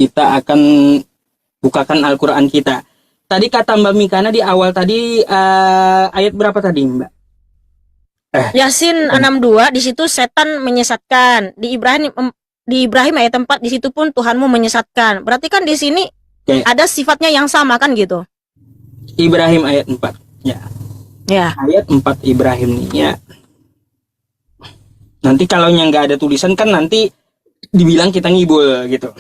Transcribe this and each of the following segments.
kita akan bukakan Al-Quran kita. Tadi kata Mbak Mikana di awal tadi ayat berapa tadi Mbak? Yasin 62 di situ setan menyesatkan. Di Ibrahim ayat 4 di situ pun Tuhanmu menyesatkan. Berarti kan di sini ada sifatnya yang sama kan gitu. Ibrahim ayat 4. Ya. Ya. Ayat 4 Ibrahim nih ya. Nanti kalau yang nggak ada tulisan kan nanti dibilang kita ngibul gitu.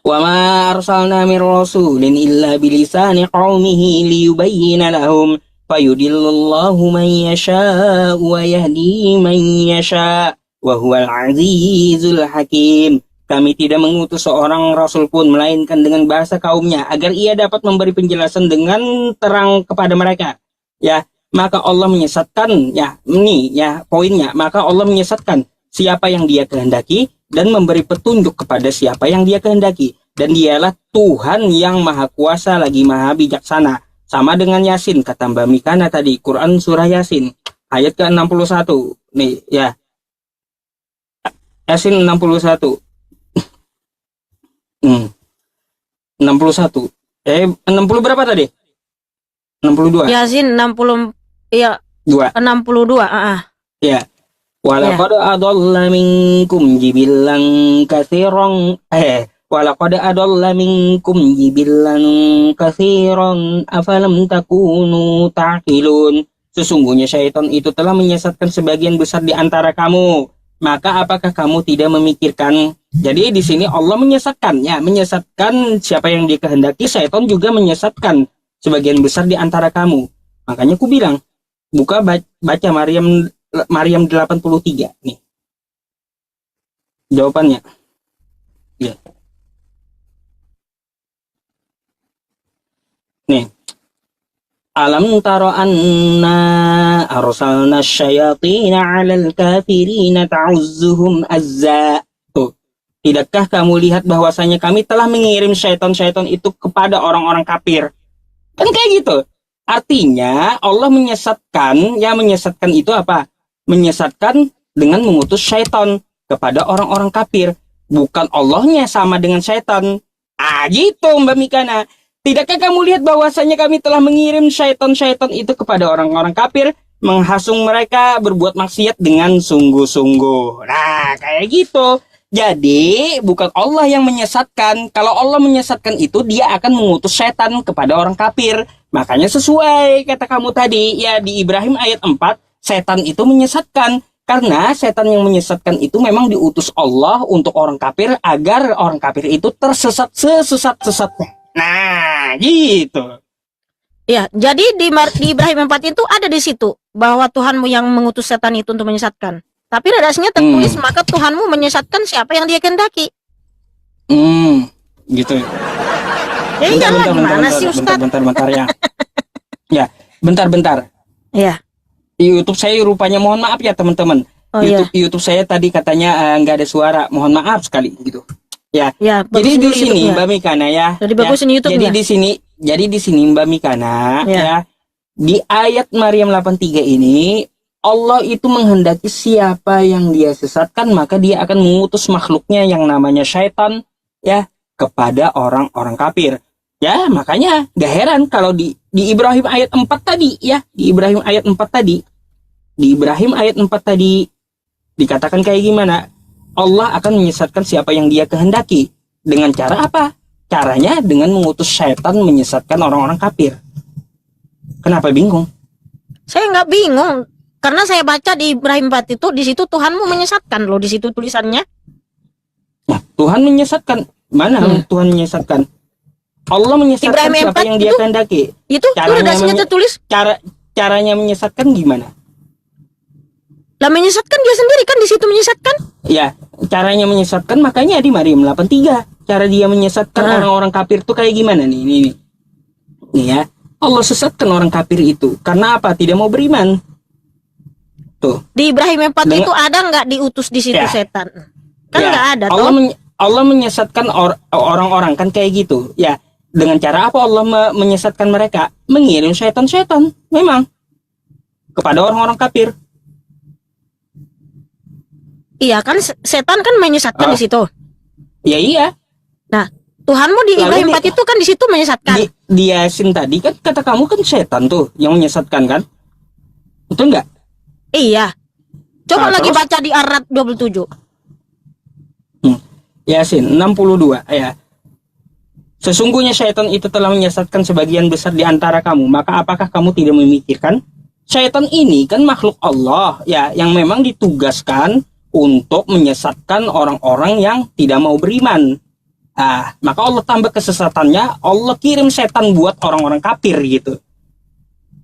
Wa ma arsalna mir rasulin illa bilisani qaumihi liyubayyina lahum fayudillullahu man yasha wa yahdi man yasha wa huwal azizul hakim. Kami tidak mengutus seorang rasul pun melainkan dengan bahasa kaumnya agar ia dapat memberi penjelasan dengan terang kepada mereka. Ya, maka Allah menyesatkan, ya, ini ya poinnya, maka Allah menyesatkan siapa yang Dia kehendaki dan memberi petunjuk kepada siapa yang Dia kehendaki. Dan Dialah Tuhan yang Maha Kuasa lagi Maha Bijaksana. Sama dengan Yasin, kata Mbak Mikana tadi, Quran Surah Yasin, ayat ke-61. Nih, ya. Yasin 61. 61. 60 berapa tadi? 62. Yasin 60, iya. 62, Ya. Walaqad adalla minkum jibillan katsiran walaqad adalla minkum jibillan katsiran afalam takunu ta'qilun. Sesungguhnya syaitan itu telah menyesatkan sebagian besar di antara kamu. Maka apakah kamu tidak memikirkan? Jadi di sini Allah menyesatkan, ya, menyesatkan siapa yang Dia kehendaki. Syaitan juga menyesatkan sebagian besar di antara kamu. Makanya aku bilang, baca Maryam 83 nih. Jawabannya. Ya. Nih. Alam taro anna arsalna syayatina 'alal kafirina ta'uzzuhum azza. Tuh. Tidakkah kamu lihat bahwasanya kami telah mengirim syaitan-syaitan itu kepada orang-orang kafir? Kan kayak gitu. Artinya Allah menyesatkan, ya, menyesatkan itu apa? Menyesatkan dengan mengutus syaitan kepada orang-orang kafir. Bukan Allahnya sama dengan syaitan. Gitu Mbak Mikana. Tidakkah kamu lihat bahwasanya kami telah mengirim syaitan-syaitan itu kepada orang-orang kafir, menghasung mereka berbuat maksiat dengan sungguh-sungguh. Nah, kayak gitu. Jadi, bukan Allah yang menyesatkan. Kalau Allah menyesatkan itu, Dia akan mengutus syaitan kepada orang kafir. Makanya sesuai kata kamu tadi, ya, di Ibrahim ayat 4, setan itu menyesatkan. Karena setan yang menyesatkan itu memang diutus Allah untuk orang kafir agar orang kafir itu tersesat sesesat-sesatnya. Nah, gitu. Ya, jadi di Ibrahim 4 itu ada di situ bahwa Tuhanmu yang mengutus setan itu untuk menyesatkan. Tapi redasinya tertulis maka Tuhanmu menyesatkan siapa yang Dia kehendaki. Gitu. Ya iyalah, gimana sih Ustaz? Bentar ya. Ya, bentar. Ya. Di YouTube saya rupanya, mohon maaf ya teman-teman. YouTube saya tadi katanya nggak ada suara, mohon maaf sekali gitu. Ya. Jadi di sini Mbak Mikana ya. Jadi bagusin YouTube-nya. Jadi di sini Mbak Mikana ya. Di ayat Maryam 83 ini Allah itu menghendaki siapa yang Dia sesatkan, maka Dia akan mengutus makhluknya yang namanya syaitan, ya, kepada orang-orang kafir. Ya, makanya gak heran kalau di Ibrahim ayat 4 tadi, ya, di Ibrahim ayat 4 tadi. Di Ibrahim ayat 4 tadi dikatakan kayak gimana? Allah akan menyesatkan siapa yang Dia kehendaki. Dengan cara apa? Caranya dengan mengutus syaitan menyesatkan orang-orang kafir. Kenapa bingung? Saya nggak bingung. Karena saya baca di Ibrahim 4 itu, di situ Tuhanmu menyesatkan loh, di situ tulisannya. Nah, Tuhan menyesatkan. Mana Tuhan menyesatkan? Allah menyesatkan siapa yang Dia kehendaki. Itu redasinya tertulis. Caranya menyesatkan gimana? Lah menyesatkan Dia sendiri kan di situ menyesatkan. Ya, caranya menyesatkan makanya di Maryam 83. Cara Dia menyesatkan orang-orang kafir itu kayak gimana nih? Nih ya. Allah sesatkan orang kafir itu karena apa? Tidak mau beriman. Tuh. Di Ibrahim 4 itu ada nggak diutus di situ setan? Kan nggak ada. Allah menyesatkan orang-orang kan kayak gitu. Ya, dengan cara apa Allah menyesatkan mereka? Mengirim syaitan-syaitan, memang kepada orang-orang kafir. Iya kan, setan kan menyesatkan di situ. Ya iya. Tuhanmu di Lalu Ibrahim di- 4 itu kan di situ menyesatkan. Di Yasin tadi kan kata kamu kan setan tuh yang menyesatkan kan? Betul nggak? Iya. Coba lagi Terus? baca di Ar-Ra'd 27. Yasin 62 ya. Sesungguhnya syaitan itu telah menyesatkan sebagian besar di antara kamu, maka apakah kamu tidak memikirkan? Syaitan ini kan makhluk Allah ya, yang memang ditugaskan untuk menyesatkan orang-orang yang tidak mau beriman. Maka Allah tambah kesesatannya, Allah kirim setan buat orang-orang kafir gitu.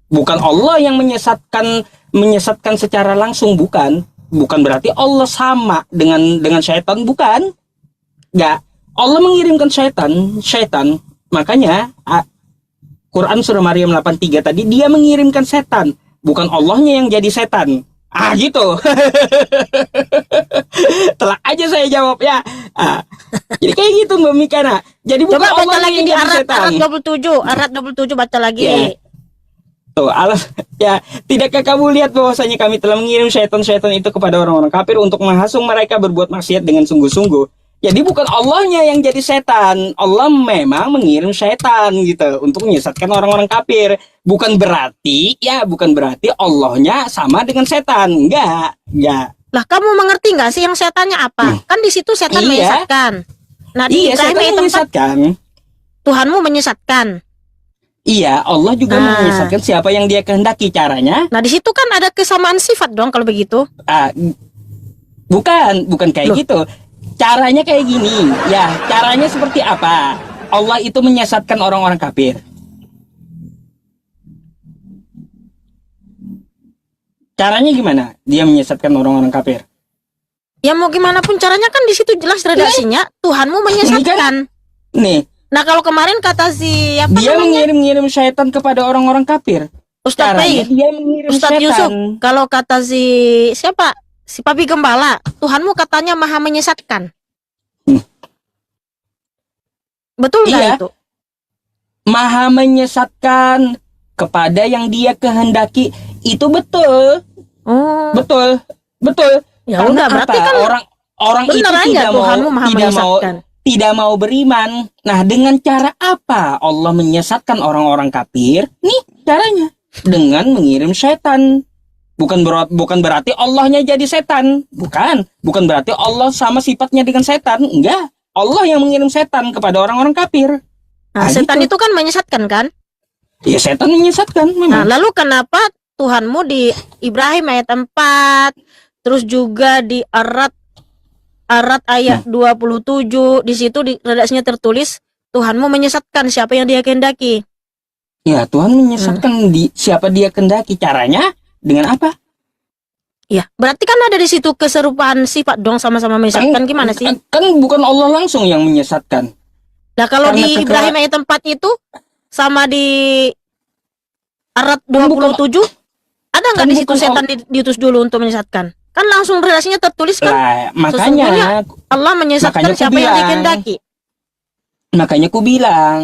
Bukan Allah yang menyesatkan secara langsung, bukan berarti Allah sama dengan syaitan, bukan. Enggak, Allah mengirimkan syaitan. Makanya Quran surah Maryam 83 tadi dia mengirimkan setan, bukan Allahnya yang jadi setan. Gitu. Telak aja saya jawab ya. Jadi kayak gitu Mbak Mikana. Jadi bukan Coba baca Allah lagi yang di jadi Ar-Ra'd setan. 27. Ar-Ra'd 27 baca lagi. Ya. Tuh, tidakkah kamu lihat bahwasanya kami telah mengirim syaitan-syaitan itu kepada orang-orang kafir untuk menghasung mereka berbuat maksiat dengan sungguh-sungguh. Jadi bukan Allahnya yang jadi setan. Allah memang mengirim syaitan gitu untuk menyesatkan orang-orang kafir. Bukan berarti Allahnya sama dengan setan. Enggak. Lah kamu mengerti nggak sih yang setannya apa? Kan di situ setan Iya. menyesatkan. Nah di Iya, Ibrahim setan ayat 4 menyesatkan. Tuhanmu menyesatkan. Iya, Allah juga menyesatkan siapa yang dia kehendaki. Caranya Nah di situ kan ada kesamaan sifat dong kalau begitu. bukan kayak gitu. Caranya kayak gini. Ya, caranya seperti apa? Allah itu menyesatkan orang-orang kafir. Caranya gimana? Dia menyesatkan orang-orang kafir. Ya mau gimana pun caranya kan di situ jelas redaksinya Tuhanmu menyesatkan. Nih, Nah kalau kemarin kata si apa dia namanya? mengirim syaitan kepada orang-orang kafir. Ustadz Caranya Bayi, dia mengirim Ustadz setan. Yusuf, kalau kata si siapa? Si Papi Gembala, Tuhanmu katanya maha menyesatkan. Betul nggak Iya. itu? Maha menyesatkan kepada yang dia kehendaki. Itu betul. Oh, Betul. ya Karena udah berarti apa? kan orang itu bener aja Tuhanmu maha menyesatkan. tidak mau beriman. Nah, dengan cara apa Allah menyesatkan orang-orang kafir? Nih caranya, dengan mengirim setan. Bukan berarti Allahnya jadi setan. Bukan berarti Allah sama sifatnya dengan setan. Enggak. Allah yang mengirim setan kepada orang-orang kafir. Nah, setan itu kan menyesatkan kan? Ya, setan menyesatkan Nah, memang. lalu kenapa Tuhanmu di Ibrahim ayat 4, terus juga di Ar-Ra'd ayat 27, di situ di redaksinya tertulis Tuhanmu menyesatkan siapa yang dia kehendaki. Ya, Tuhan menyesatkan siapa dia kehendaki. Caranya dengan apa? Ya, berarti kan ada di situ keserupaan sifat dong sama-sama menyesatkan gimana sih? Kan bukan Allah langsung yang menyesatkan. Nah, kalau karena di Ibrahim ayat 4 itu sama di Ar-Ra'd 27 ada nggak di situ setan diutus dulu untuk menyesatkan? Kan langsung redaksinya tertulis kan Makanya Allah menyesatkan Makanya aku siapa yang bilang. dikehendaki. Makanya aku bilang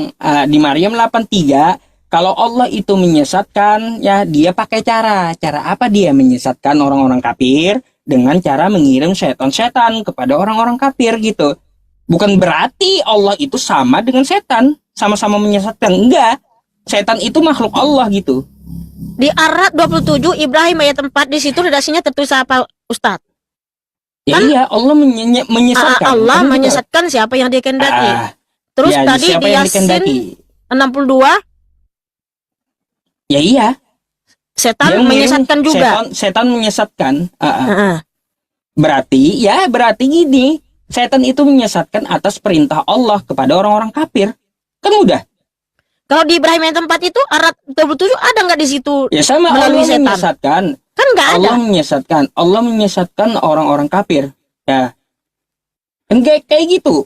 di Maryam 83, kalau Allah itu menyesatkan, ya dia pakai cara apa dia menyesatkan orang-orang kafir? Dengan cara mengirim setan-setan kepada orang-orang kafir gitu. Bukan berarti Allah itu sama dengan setan, sama-sama menyesatkan. Enggak, setan itu makhluk Allah gitu. Di Ar-Ra'd 27 Ibrahim ayat 4 di situ redaksinya tertulis apa Ustaz? Ya, iya, Allah menyesatkan. Allah Kan gitu. menyesatkan siapa yang dia kehendaki. Terus Ya, tadi siapa di yang Yasin dikehendaki? 62 Ya iya, setan dia mengirim menyesatkan juga. Setan menyesatkan. Heeh. Berarti gini, setan itu menyesatkan atas perintah Allah kepada orang-orang kafir. Kan mudah. Kalau di Ibrahim ayat 4 itu Ar-Ra'd 27 ada nggak di situ? Ya sama, Melalui Allah setan. menyesatkan. Kan nggak ada. Allah menyesatkan orang-orang kafir. Ya. Kan kayak gitu.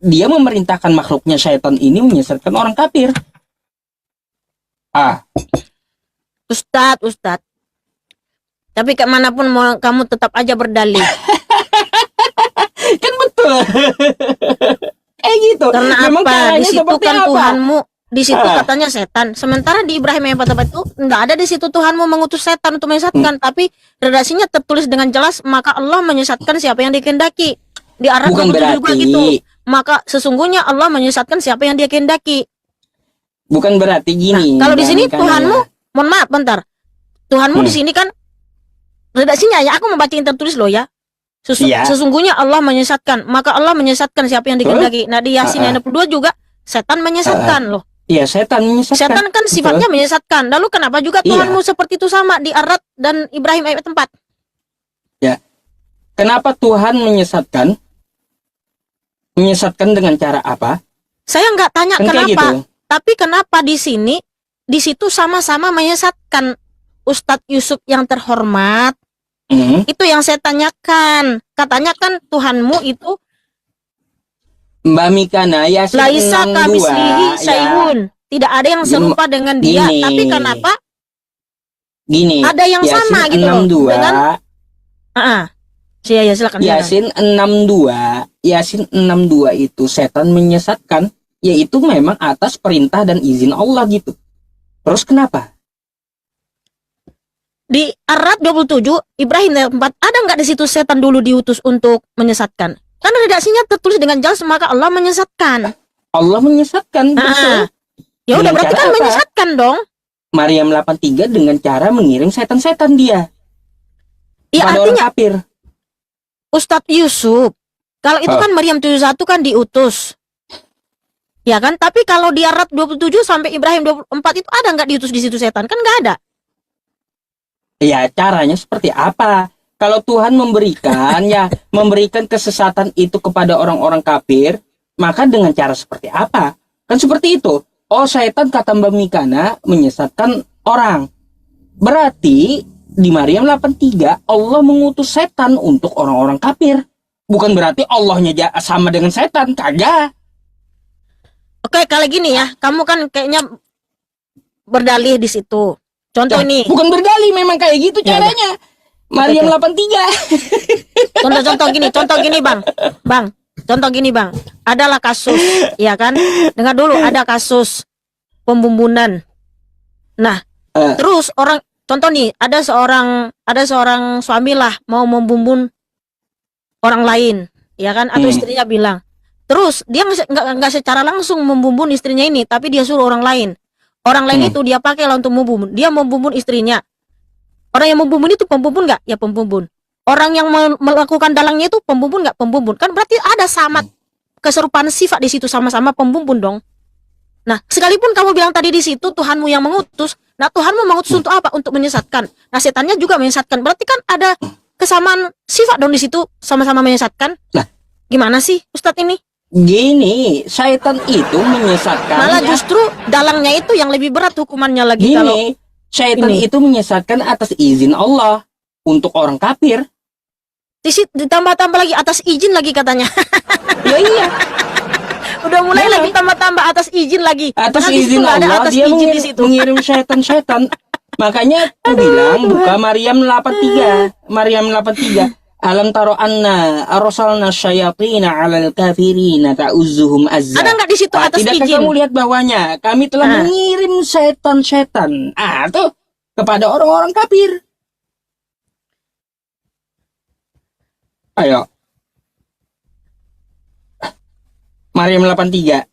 Dia memerintahkan makhluknya syaitan ini menyesatkan orang kafir. Ustadz. Tapi kemanapun mau kamu tetap aja berdalih. Kan betul. Kayak gitu. Karena Memang apa? Di caranya situ seperti kan apa? Tuhanmu, di situ katanya setan. Sementara di Ibrahim ayat 4 itu enggak ada di situ Tuhanmu mengutus setan untuk menyesatkan, tapi redaksinya tertulis dengan jelas maka Allah menyesatkan siapa yang dikehendaki. Di Arab Bukan 27 juga berarti. gitu. maka sesungguhnya Allah menyesatkan siapa yang dia kehendaki. Bukan berarti gini. Nah, kalau di sini Bang, Tuhanmu, karena- mohon maaf bentar. Tuhanmu di sini kan redaksinya ya, aku membaca yang tertulis loh ya. Iya. Sesungguhnya Allah menyesatkan, maka Allah menyesatkan siapa yang dikehendaki. Nah, di Yasin ayat 62 juga setan menyesatkan loh. Iya, setan menyesatkan. Setan kan Betul. sifatnya menyesatkan. Lalu kenapa juga Iya. Tuhanmu seperti itu sama di Ar-Ra'd dan Ibrahim ayat 4? Kenapa Tuhan menyesatkan? Menyesatkan dengan cara apa? Saya nggak tanya Kan kayak kenapa, gitu. tapi kenapa di sini, di situ sama-sama menyesatkan. Ustadz Yusuf yang terhormat, Hmm. itu yang saya tanyakan. Katanya kan Tuhanmu itu Mbak Mikana, Yasin laisa 62 kamislihi syai'un. Tidak ada yang serupa dengan dia. Gini. Tapi kenapa Gini. ada yang Yasin sama gitu loh 62, dengan ya silakan. Yasin 62, Yasin 62 itu setan menyesatkan, yaitu memang atas perintah dan izin Allah gitu. Terus kenapa? Di Ar-Ra'd 27, Ibrahim ayat 4, ada nggak di situ setan dulu diutus untuk menyesatkan? Karena redaksinya tertulis dengan jelas, maka Allah menyesatkan. Allah menyesatkan, betul. Ya udah Dengan berarti cara kan apa? menyesatkan dong. Maryam 83 dengan cara mengirim setan-setan dia Ya kepada orang artinya kafir. Ustadz Yusuf, kalau itu kan Maryam 71 kan diutus. Ya kan? Tapi kalau di Ar-Ra'd 27 sampai Ibrahim 24 itu ada nggak diutus di situ setan? Kan nggak ada. Ya, caranya seperti apa? Kalau Tuhan memberikan memberikan kesesatan itu kepada orang-orang kafir, maka dengan cara seperti apa? Kan seperti itu. Oh, setan kata Mbak Mikana menyesatkan orang. Berarti di Maryam 83 Allah mengutus setan untuk orang-orang kafir. Bukan berarti Allahnya sama dengan setan, kagak. Oke, kalau gini ya, kamu kan kayaknya berdalih di situ. Contoh ini, Bukan berdalih, memang kayak gitu Ya, caranya. Maryam Oke. 83. contoh gini bang, contoh gini bang, adalah kasus, ya kan? Dengar dulu, ada kasus pembumbunan. Nah, terus contoh nih, ada seorang suami lah mau membumbun orang lain, ya kan? Atau istrinya bilang, terus dia nggak secara langsung membumbun istrinya ini, tapi dia suruh orang lain. Orang lain itu dia pakai lah untuk membumbun. Dia membumbun istrinya. Orang yang membumbun itu pembumbun nggak? Ya pembumbun. Orang yang melakukan dalangnya itu pembumbun nggak? Pembumbun. Kan berarti ada sama keserupaan sifat di situ, sama-sama pembumbun dong. Nah, sekalipun kamu bilang tadi di situ Tuhanmu yang mengutus, nah Tuhanmu mengutus untuk apa? Untuk menyesatkan. Nah, setannya juga menyesatkan. Berarti kan ada kesamaan sifat dong di situ, sama-sama menyesatkan. Nah, gimana sih Ustadz ini? Gini, syaitan itu menyesatkan. Malah justru dalangnya itu yang lebih berat hukumannya lagi. Kalau Gini, syaitan ini. itu menyesatkan atas izin Allah untuk orang kafir. ditambah-tambah lagi atas izin lagi katanya. Ya iya, Udah mulai Memang. lagi tambah-tambah atas izin lagi. atas Nah, di situ izin nggak ada Allah atas dia izin di situ. mengirim syaitan-syaitan. Makanya aku bilang buka Maryam 83. Maryam 83. Alam taro anna arsalna syayatina 'alal kafirina ta'uzuhum azza. Ada nggak di situ atas Tidakkah izin? kamu lihat bahwanya kami telah mengirim setan-setan tuh kepada orang-orang kafir. Ayo. Maryam 83.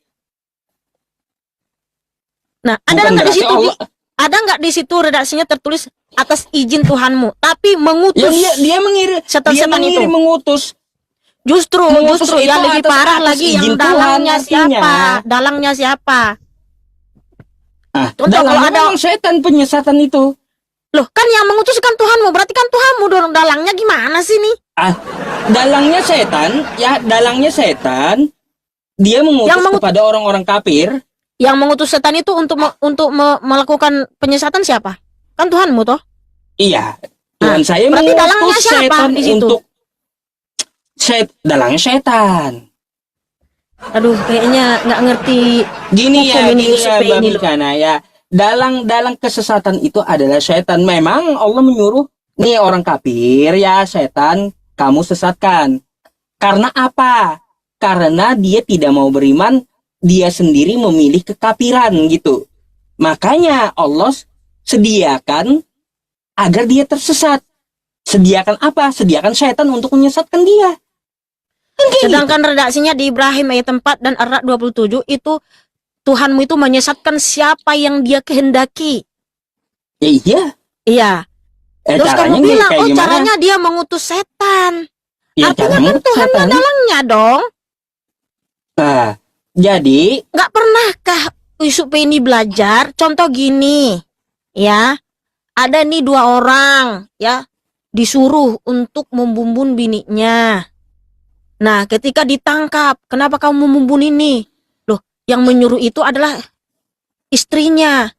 Nah, ada Bukan nggak di berarti situ? Allah, Ada nggak di situ redaksinya tertulis atas izin Tuhanmu, tapi mengutus dia mengirim setan-setan itu. mengutus. Justru mengutus itu yang lebih atas- parah atas lagi izin yang dalangnya Tuhan artinya. siapa? Dalangnya siapa? Contoh, Dalam kalau ada- memang setan penyesatan itu. Loh, kan yang mengutus kan Tuhanmu, berarti kan Tuhanmu dong. Dalangnya gimana sih nih? Dalangnya setan, dia mengutus kepada orang-orang kafir. Yang mengutus setan itu untuk melakukan penyesatan siapa? Kan Tuhanmu toh? Iya, Tuhan saya berarti dalangnya mengutus siapa setan di situ? untuk dalangnya setan. Aduh, kayaknya nggak ngerti. Gini hukum ya, ini, gini ya, Yusuf Mbak ini loh. Mikana ya. Dalang kesesatan itu adalah setan. Memang Allah menyuruh nih orang kafir ya, setan kamu sesatkan. Karena apa? Karena dia tidak mau beriman, dia sendiri memilih kekafiran gitu. Makanya Allah sediakan agar dia tersesat. Sediakan apa? Sediakan setan untuk menyesatkan dia. Sedangkan redaksinya di Ibrahim ayat 4 dan Ar-Ra'd 27 itu Tuhanmu itu menyesatkan siapa yang dia kehendaki. Ya iya. Iya. Terus kamu bilang, oh gimana? Caranya dia mengutus setan. Ya, artinya kan Tuhannya dalangnya dong. Nah, jadi nggak pernahkah Yusuf ini belajar? Contoh gini, ya, ada nih 2 orang, ya, disuruh untuk membumbun bininya. Nah, ketika ditangkap, kenapa kamu membumbun ini? Loh, yang menyuruh itu adalah istrinya.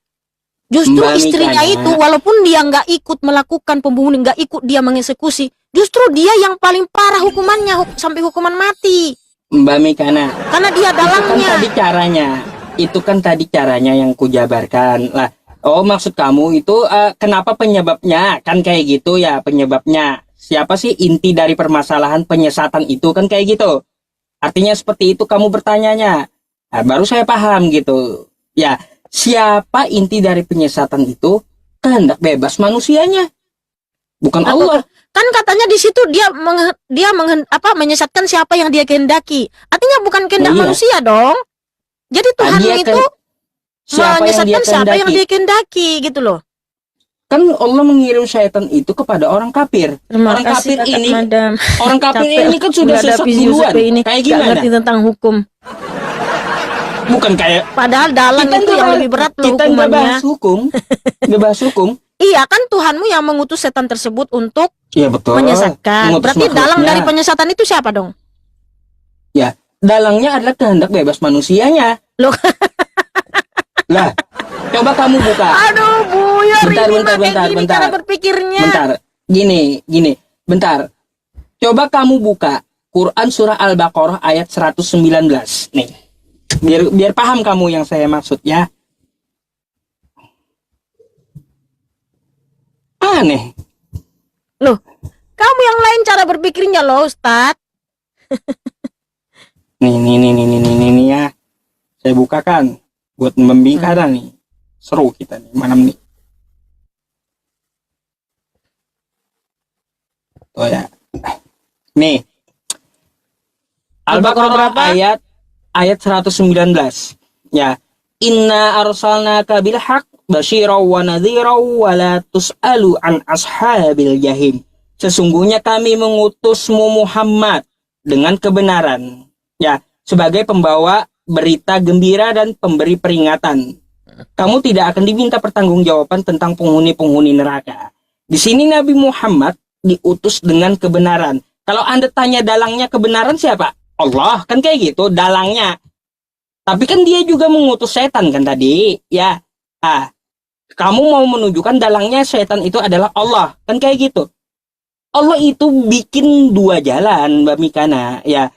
Justru istrinya itu, walaupun dia nggak ikut melakukan pembunuhan, nggak ikut dia mengeksekusi, justru dia yang paling parah hukumannya, sampai hukuman mati. Mbak Mikana, karena dia dalangnya. Itu kan tadi caranya yang kujabarkan lah. Oh, maksud kamu itu kenapa penyebabnya? Kan kayak gitu ya penyebabnya. Siapa sih inti dari permasalahan penyesatan itu, kan kayak gitu. Artinya seperti itu kamu bertanyanya. Nah, baru saya paham gitu. Ya, siapa inti dari penyesatan itu? Kehendak bebas manusianya, bukan Allah. Kan katanya di situ dia menyesatkan siapa yang dia kehendaki. Artinya bukan kehendak manusia dong. Jadi Tuhan itu menyesatkan siapa yang dia kehendaki gitu loh. Kan Allah mengirim syaitan itu kepada orang kafir. Orang kafir ini kan sudah sesat duluan. Kayak gimana? Gak ngerti tentang hukum. Bukan kayak. Padahal dalang itu yang lebih berat loh hukumannya. Kita nggak bahas hukum. Iya kan Tuhanmu yang mengutus setan tersebut untuk menyesatkan. Berarti dalang dari penyesatan itu siapa dong? Ya, dalangnya adalah kehendak bebas manusianya. Loh. Lah, coba kamu buka. Aduh, buyar bentar. Cara berpikirnya. Bentar. Gini. Bentar. Coba kamu buka Quran surah Al-Baqarah ayat 119. Nih. Biar paham kamu yang saya maksud ya. Aneh. Loh, kamu yang lain cara berpikirnya loh, Ustadz. Nih ya. Saya bukakan buat membingkara nih. Seru kita nih malam nih. Oh ya. Nih. Al-Baqarah ayat 119. Ya. Inna arsalnaka bil haqq basyiraw wa nadhiraw wa la tus'alu an ashabil jahim. Sesungguhnya kami mengutusmu Muhammad dengan kebenaran, ya, sebagai pembawa berita gembira dan pemberi peringatan. Kamu tidak akan diminta pertanggungjawaban tentang penghuni-penghuni neraka. Di sini Nabi Muhammad diutus dengan kebenaran. Kalau Anda tanya dalangnya kebenaran siapa? Allah, kan kayak gitu dalangnya. Tapi kan dia juga mengutus setan kan tadi, ya. Kamu mau menunjukkan dalangnya setan itu adalah Allah, kan kayak gitu. Allah itu bikin 2 jalan, Mbak Mikana, ya.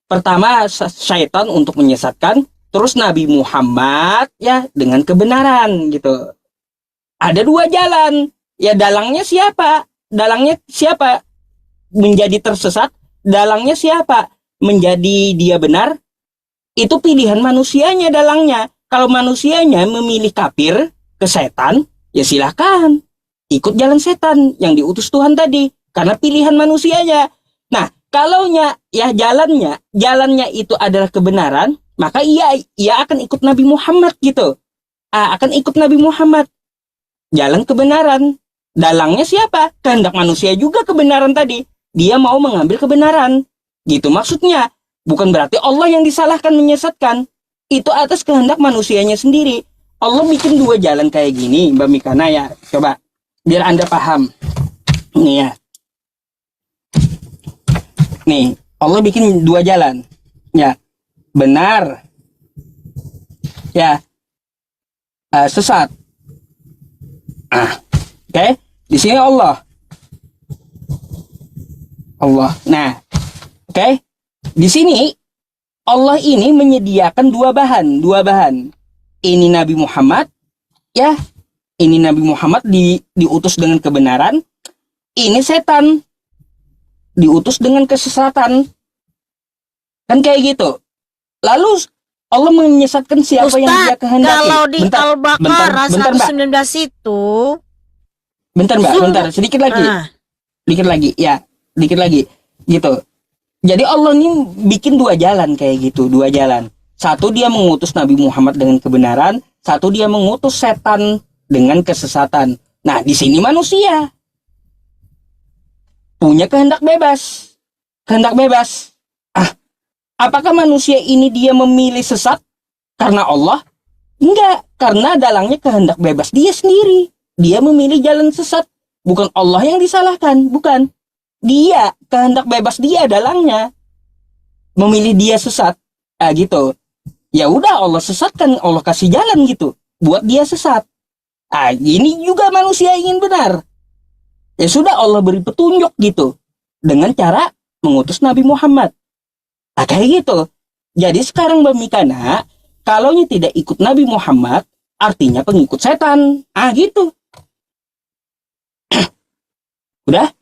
Pertama syaitan untuk menyesatkan, terus Nabi Muhammad ya dengan kebenaran gitu. Ada 2 jalan. Ya dalangnya siapa? Menjadi tersesat, dalangnya siapa? Menjadi dia benar. Itu pilihan manusianya dalangnya. Kalau manusianya memilih kafir ke setan, ya silahkan ikut jalan setan yang diutus Tuhan tadi, karena pilihan manusianya. Nah, kalau jalannya itu adalah kebenaran, maka ia akan ikut Nabi Muhammad gitu. Akan ikut Nabi Muhammad. Jalan kebenaran. Dalangnya siapa? Kehendak manusia juga kebenaran tadi. Dia mau mengambil kebenaran. Gitu maksudnya. Bukan berarti Allah yang disalahkan menyesatkan. Itu atas kehendak manusianya sendiri. Allah bikin 2 jalan kayak gini, Mbak Mikana ya. Coba, biar Anda paham. Nih ya. Nih, Allah bikin 2 jalan. Ya, benar. Ya, sesat. Oke. Di sini Allah. Nah, oke. Di sini Allah ini menyediakan 2 bahan. Ini Nabi Muhammad, ya. Ini Nabi Muhammad diutus dengan kebenaran. Ini setan diutus dengan kesesatan. Kan kayak gitu. Lalu Allah menyesatkan siapa yang dia kehendaki. Kalau di Al-Baqarah 119 itu. Bentar Mbak, sedikit lagi. Dikit lagi, ya. Dikit lagi. Gitu. Jadi Allah ini bikin dua jalan kayak gitu, dua jalan. Satu dia mengutus Nabi Muhammad dengan kebenaran, satu dia mengutus setan dengan kesesatan. Nah, di sini manusia punya kehendak bebas. Kehendak bebas. Apakah manusia ini dia memilih sesat karena Allah? Enggak, karena dalangnya kehendak bebas dia sendiri. Dia memilih jalan sesat. Bukan Allah yang disalahkan, bukan. Dia, kehendak bebas dia dalangnya. Memilih dia sesat. Gitu. Ya udah Allah sesatkan, Allah kasih jalan gitu. Buat dia sesat. Ini juga manusia ingin benar. Ya sudah Allah beri petunjuk gitu. Dengan cara mengutus Nabi Muhammad. Kayak gitu. Jadi sekarang Bamikana, kalau tidak ikut Nabi Muhammad, artinya pengikut setan. Gitu. Udah?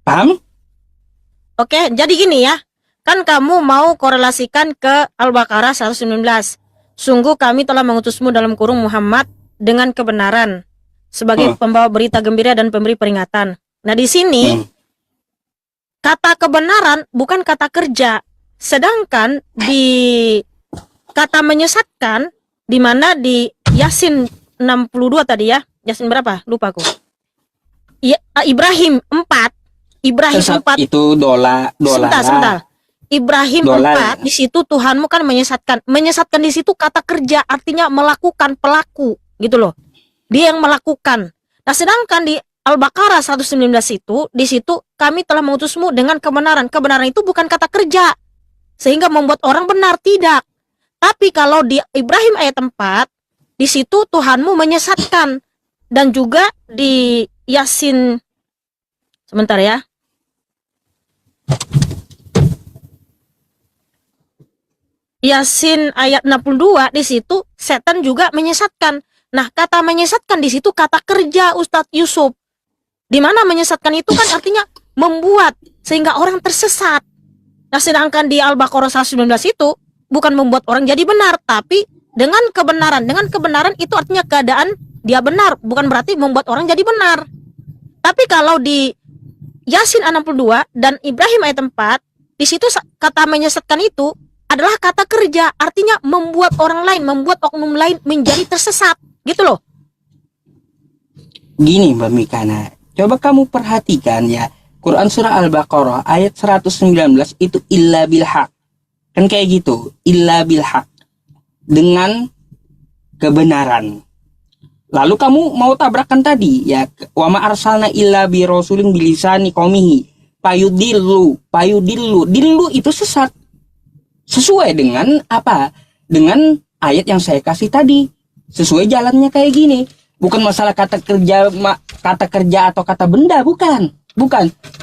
Paham? Oke, jadi gini ya. Kan kamu mau korelasikan ke Al-Baqarah 119. Sungguh kami telah mengutusmu dalam kurung Muhammad dengan kebenaran sebagai pembawa berita gembira dan pemberi peringatan. Nah, di sini kata kebenaran bukan kata kerja. Sedangkan di kata menyesatkan, di mana di Yasin 62 tadi ya. Yasin berapa? Lupa aku. Ibrahim 4. Ibrahim Sesat 4 itu dolar. Sebentar. Ibrahim Dolar. 4 di situ Tuhanmu kan menyesatkan. Menyesatkan di situ kata kerja, artinya melakukan, pelaku gitu loh. Dia yang melakukan. Nah, sedangkan di Al-Baqarah 119 itu, di situ kami telah mengutusmu dengan kebenaran. Kebenaran itu bukan kata kerja sehingga membuat orang benar, tidak. Tapi kalau di Ibrahim ayat 4, di situ Tuhanmu menyesatkan. Dan juga di Yasin, sebentar ya. Yasin ayat 62 di situ setan juga menyesatkan. Nah, kata menyesatkan di situ kata kerja Ustadz Yusuf. Di mana menyesatkan itu kan artinya membuat sehingga orang tersesat. Nah, sedangkan di Al-Baqarah 119 itu bukan membuat orang jadi benar, tapi dengan kebenaran. Dengan kebenaran itu artinya keadaan dia benar, bukan berarti membuat orang jadi benar. Tapi kalau di Yasin 62 dan Ibrahim ayat 4, di situ kata menyesatkan itu adalah kata kerja, artinya membuat orang lain, membuat oknum lain menjadi tersesat, gitu loh. Gini Mbak Mikana, coba kamu perhatikan ya, Quran surah Al-Baqarah ayat 119 itu illa bilhaq. Kan kayak gitu, illa bilhaq. Dengan kebenaran. Lalu kamu mau tabrakan tadi ya, wa ma arsalna illa bi rasulin bilisani qaumihi payudillu. Dillu itu sesat. Sesuai dengan apa? Dengan ayat yang saya kasih tadi. Sesuai jalannya kayak gini. Bukan masalah kata kerja atau kata benda, bukan.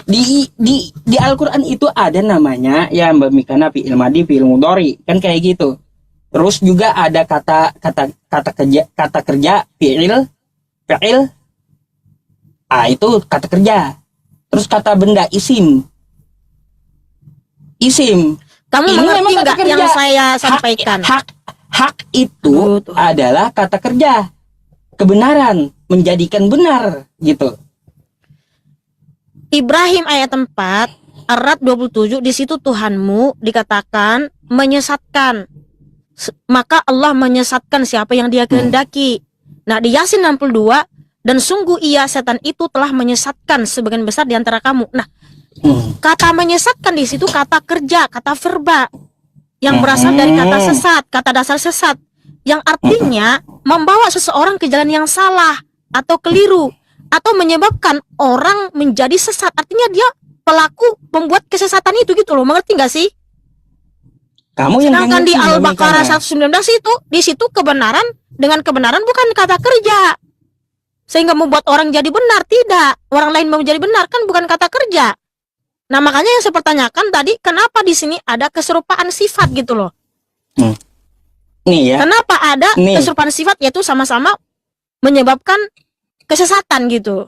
Di Al-Qur'an itu ada namanya ya Mbak Mikana fi'il madi, fi'il mudhari, kan kayak gitu. Terus juga ada kata kerja fi'il. Itu kata kerja. Terus kata benda isim. Kamu Ini mengerti memang kata nggak kerja. yang saya sampaikan? Hak itu adalah kata kerja. Kebenaran, menjadikan benar gitu. Ibrahim ayat 4 Ar-Ra'd 27 di situ Tuhanmu dikatakan menyesatkan. Maka Allah menyesatkan siapa yang dia kehendaki. Nah, di Yasin 62, dan sungguh ia setan itu telah menyesatkan sebagian besar di antara kamu. Nah, kata menyesatkan di situ kata kerja, kata verba yang berasal dari kata sesat, kata dasar sesat, yang artinya membawa seseorang ke jalan yang salah atau keliru atau menyebabkan orang menjadi sesat. Artinya dia pelaku membuat kesesatan itu gitu loh. Mengerti nggak sih? Sedangkan di Al-Baqarah 119 itu, di situ kebenaran dengan kebenaran bukan kata kerja sehingga membuat orang jadi benar, tidak. Orang lain mau jadi benar kan bukan kata kerja. Nah, makanya yang saya pertanyakan tadi, kenapa di sini ada keserupaan sifat gitu loh? Nih ya. Kenapa ada keserupaan sifat, yaitu sama-sama menyebabkan kesesatan gitu.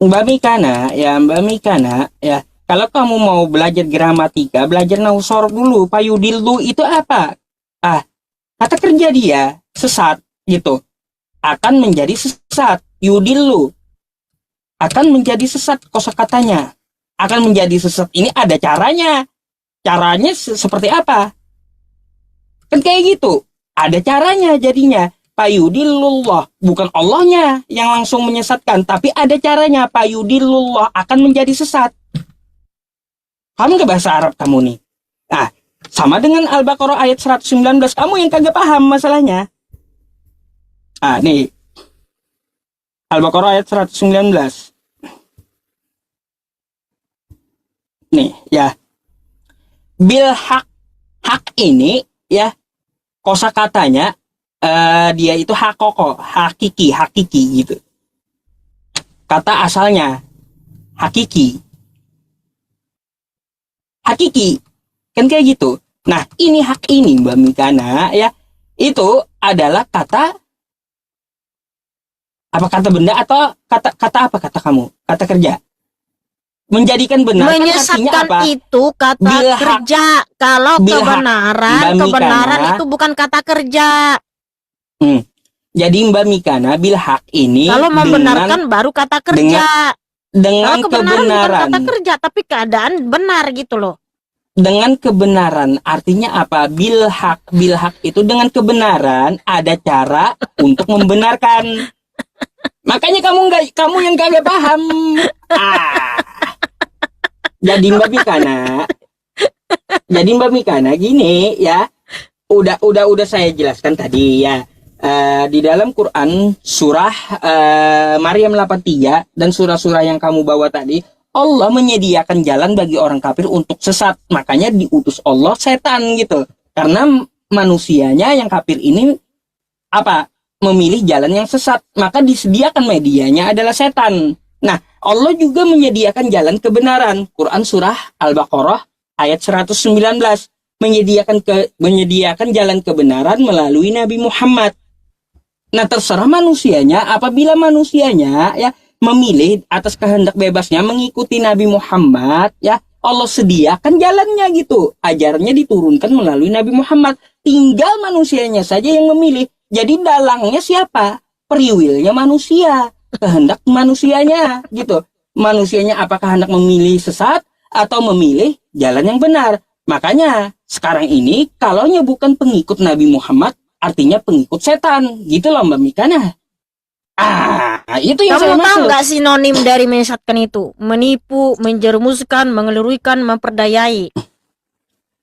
Mbak Mikana ya, kalau kamu mau belajar gramatika, belajar nahwu shorof dulu. Payudillu itu apa? Kata kerja dia sesat gitu. Akan menjadi sesat. Yudillu akan menjadi sesat kosakatanya. akan menjadi sesat ini ada caranya. Caranya seperti apa? Kan kayak gitu. Ada caranya jadinya. Payudilullah, bukan Allahnya yang langsung menyesatkan, tapi ada caranya. Payudilullah akan menjadi sesat. Kamu nggak bahasa Arab kamu nih? Nah, sama dengan Al-Baqarah ayat 119, kamu yang kagak paham masalahnya. Ah, nih. Al-Baqarah ayat 119. Nih, ya. Bil hak ini ya, kosakatanya dia itu hakoko, hakiki gitu. Kata asalnya hakiki. Kan kayak gitu. Nah, ini hak ini Mbak Mikana ya, itu adalah kata apa, kata benda atau kata apa kata kamu? Kata kerja. Menjadikan benar kan artinya apa? Itu kata bilhaq, kerja. Kalau kebenaran itu bukan kata kerja. Jadi Mbak Mikana, bilhaq ini kalau membenarkan baru kata kerja. Dengan kebenaran kata kerja, tapi keadaan benar gitu loh. Dengan kebenaran artinya apa? Bilhaq itu dengan kebenaran ada cara untuk membenarkan. Makanya kamu yang kagak paham. Jadi Mbak Mikana gini ya. Udah saya jelaskan tadi ya. Di dalam Quran surah Maryam 83 dan surah-surah yang kamu bawa tadi, Allah menyediakan jalan bagi orang kafir untuk sesat. Makanya diutus Allah setan gitu. Karena manusianya yang kafir ini memilih jalan yang sesat, maka disediakan medianya adalah setan. Nah, Allah juga menyediakan jalan kebenaran. Quran surah Al-Baqarah ayat 119 menyediakan jalan kebenaran melalui Nabi Muhammad. Nah, terserah manusianya, apabila manusianya ya memilih atas kehendak bebasnya mengikuti Nabi Muhammad, ya Allah sediakan jalannya gitu. Ajarannya diturunkan melalui Nabi Muhammad. Tinggal manusianya saja yang memilih. Jadi dalangnya siapa? Periwilnya manusia, kehendak manusianya gitu. Manusianya apakah hendak memilih sesat atau memilih jalan yang benar. Makanya sekarang ini kalau bukan pengikut Nabi Muhammad, artinya pengikut setan, gitu loh Mbak Mikana. Itu yang saya maksud. Kamu tahu nggak sinonim dari menyesatkan itu? Menipu, menjerumuskan, mengelurikan, memperdayai.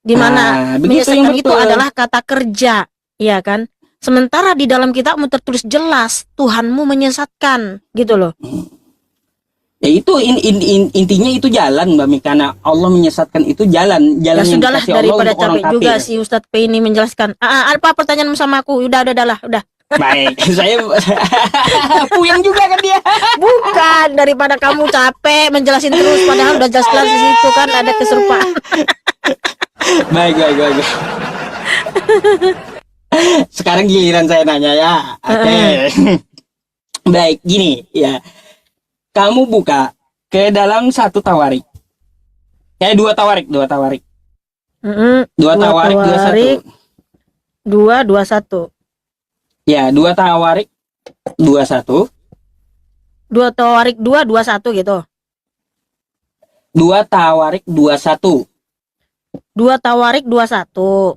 Di mana menyesatkan itu adalah kata kerja, ya kan? Sementara di dalam kitabmu tertulis jelas Tuhanmu menyesatkan, gitu loh. Ya itu intinya itu jalan Mbak Mikana. Allah menyesatkan itu jalan ya sudahlah, daripada capek juga si Ustadz P ini menjelaskan. Apa pertanyaanmu sama aku? Udah. Baik, saya puyeng juga kan dia. Bukan, daripada kamu capek menjelasin terus padahal udah jelas di situ kan ada keserupaan. Baik. Sekarang giliran saya nanya ya. Oke. Baik, gini ya. Kamu buka ke dalam satu tawarik. Dua tawarik. Dua tawarik 21. 221. Ya, 2 tawarik 21. 2 tawarik 221 gitu. 2 tawarik 21. 2 tawarik 21.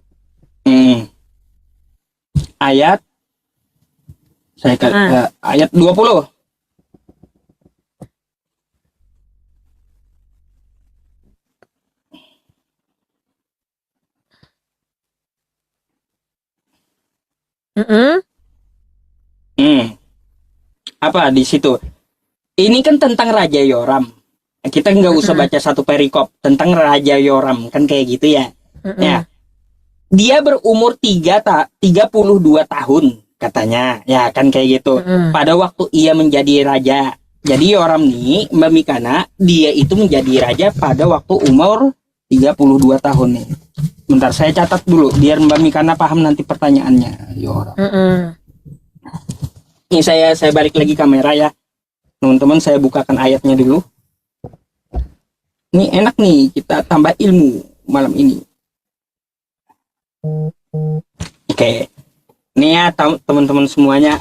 Ayat ayat 20. Apa di situ? Ini kan tentang Raja Yoram. Kita nggak usah baca satu perikop tentang Raja Yoram kan kayak gitu ya. Ya. Dia berumur 32 tahun katanya. Ya kan kayak gitu. Pada waktu ia menjadi raja. Jadi Yoram nih, Mbak Mikana, dia itu menjadi raja pada waktu umur 32 tahun nih. Bentar saya catat dulu biar Mbak Mikana paham nanti pertanyaannya. Yoram. Ini saya balik lagi kamera ya. Teman-teman, saya bukakan ayatnya dulu. Ini enak nih, kita tambah ilmu malam ini. Oke. Nih ya teman-teman semuanya,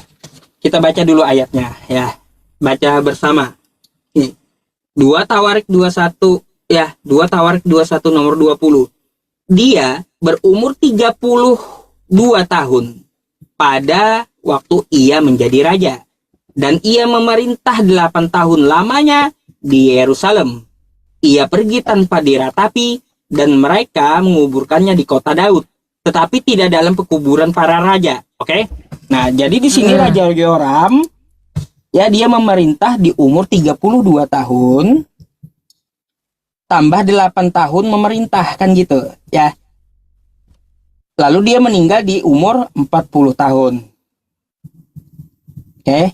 kita baca dulu ayatnya ya. Baca bersama. Nih. 2 Tawarik 21 ya, 2 Tawarik 21 nomor 20. Dia berumur 32 tahun pada waktu ia menjadi raja, dan ia memerintah 8 tahun lamanya di Yerusalem. Ia pergi tanpa diratapi dan mereka menguburkannya di kota Daud, tetapi tidak dalam pekuburan para raja. Oke? Nah, jadi di sini Raja Yoram ya, dia memerintah di umur 32 tahun tambah 8 tahun memerintah, kan gitu ya. Lalu dia meninggal di umur 40 tahun. Oke.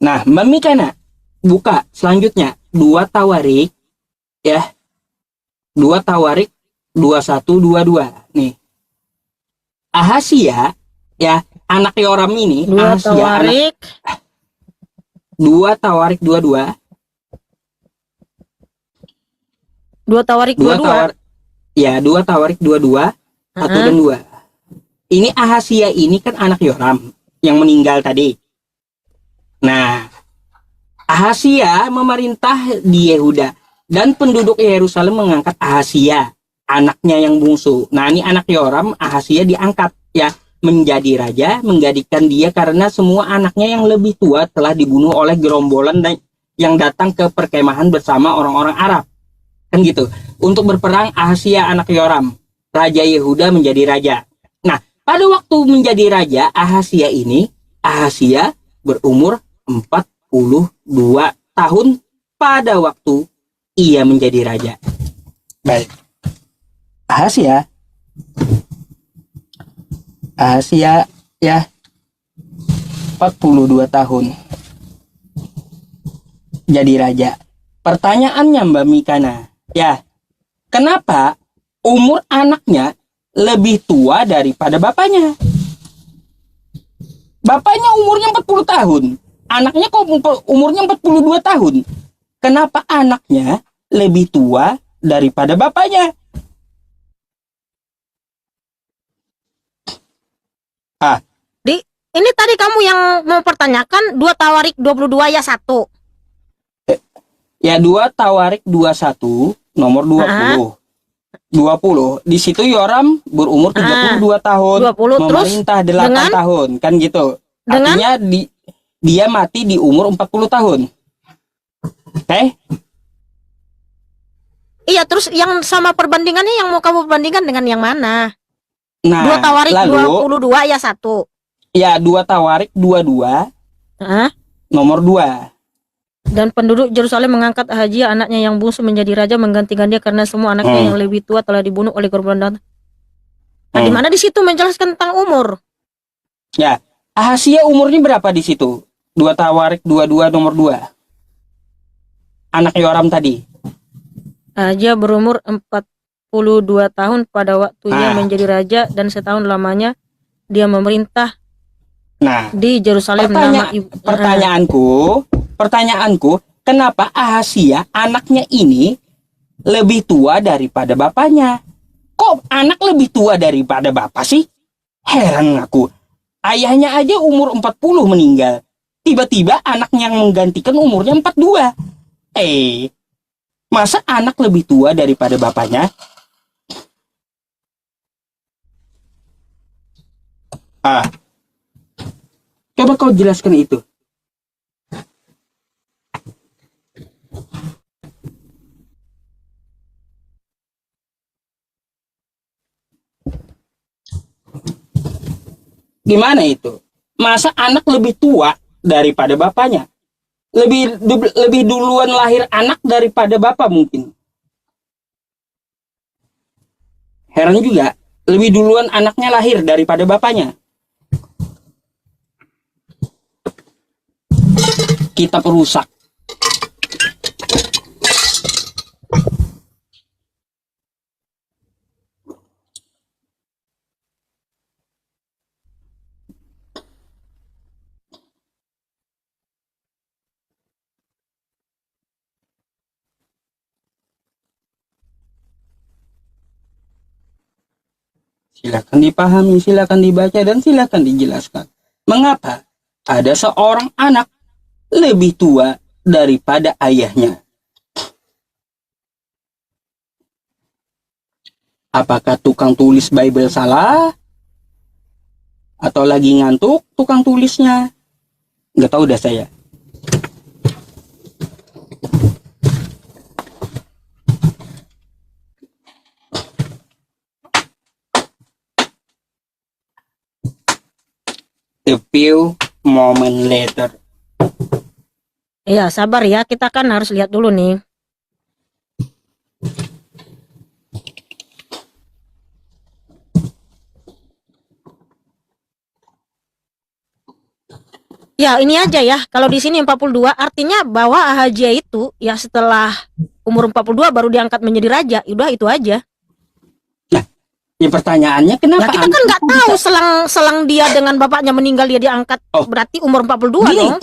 Nah, Mamikana buka selanjutnya 2 Tawarik ya. 2 Tawarik 21-22 nih. Ahasia ya, anak Yoram ini, 2 Ahasia, Tawarik 2 Tawarik 22. 2 Tawarik 22. Ya, 2 Tawarik 22, 1 dan 2. Ini Ahasia ini kan anak Yoram yang meninggal tadi. Nah, Ahasia memerintah di Yehuda dan penduduk Yerusalem mengangkat Ahasia, anaknya yang bungsu. Nah, ini anak Yoram, Ahasia diangkat ya menjadi raja, menjadikan dia karena semua anaknya yang lebih tua telah dibunuh oleh gerombolan yang datang ke perkemahan bersama orang-orang Arab. Kan gitu. Untuk berperang, Ahasia anak Yoram, raja Yehuda, menjadi raja. Nah, pada waktu menjadi raja Ahasia berumur 42 tahun pada waktu ia menjadi raja. Baik. Ahasia ya 42 tahun jadi raja. Pertanyaannya Mbak Mikana, ya, kenapa umur anaknya lebih tua daripada bapaknya? Bapaknya umurnya 40 tahun, anaknya kok umurnya 42 tahun. Kenapa anaknya lebih tua daripada bapaknya? Ini tadi kamu yang mempertanyakan 2 Tawarik 22 ya 1. Ya, 2 Tawarik 21 nomor 20. 20. Di situ Yoram berumur 32 tahun, 20, memerintah 8 tahun, kan gitu. Artinya dia mati di umur 40 tahun. Oke? Iya, terus yang sama perbandingannya yang mau kamu perbandingkan dengan yang mana? Nah, 2 Tawarik lalu, 22 ya 1. Ya, 2 Tawarik 22 nomor 2. Dan penduduk Yerusalem mengangkat Ahazia anaknya yang bungsu menjadi raja, menggantikan dia karena semua anaknya yang lebih tua telah dibunuh oleh gerombolan. Nah, di mana di situ menjelaskan tentang umur? Ya, Ahasia umurnya berapa di situ? 2 Tawarik 22 nomor 2. Anak Yoram tadi. Ahazia berumur 42 tahun pada waktu ia menjadi raja, dan setahun lamanya dia memerintah di Yerusalem. Pertanyaanku, kenapa Ahasia anaknya ini lebih tua daripada bapaknya? Kok anak lebih tua daripada bapak sih? Heran aku. Ayahnya aja umur 40 meninggal. Tiba-tiba anaknya yang menggantikan umurnya 42. Masa anak lebih tua daripada bapaknya? Coba kau jelaskan itu. Gimana itu? Masa anak lebih tua daripada bapaknya? Lebih duluan lahir anak daripada bapak mungkin. Heran juga, lebih duluan anaknya lahir daripada bapaknya. Kitab rusak. Silakan dipahami, silakan dibaca, dan silakan dijelaskan. Mengapa ada seorang anak lebih tua daripada ayahnya? Apakah tukang tulis Bible salah? Atau lagi ngantuk tukang tulisnya? Nggak tahu dah saya. A few moment later. Iya, sabar ya. Kita kan harus lihat dulu nih. Ya, ini aja ya. Kalau di sini 42 artinya bahwa Ahazia itu ya setelah umur 42 baru diangkat menjadi raja. Udah itu aja. Nah, ya pertanyaannya kenapa? Ya kita kan nggak tahu selang dia dengan bapaknya meninggal dia diangkat. Berarti umur 42 Gini, dong.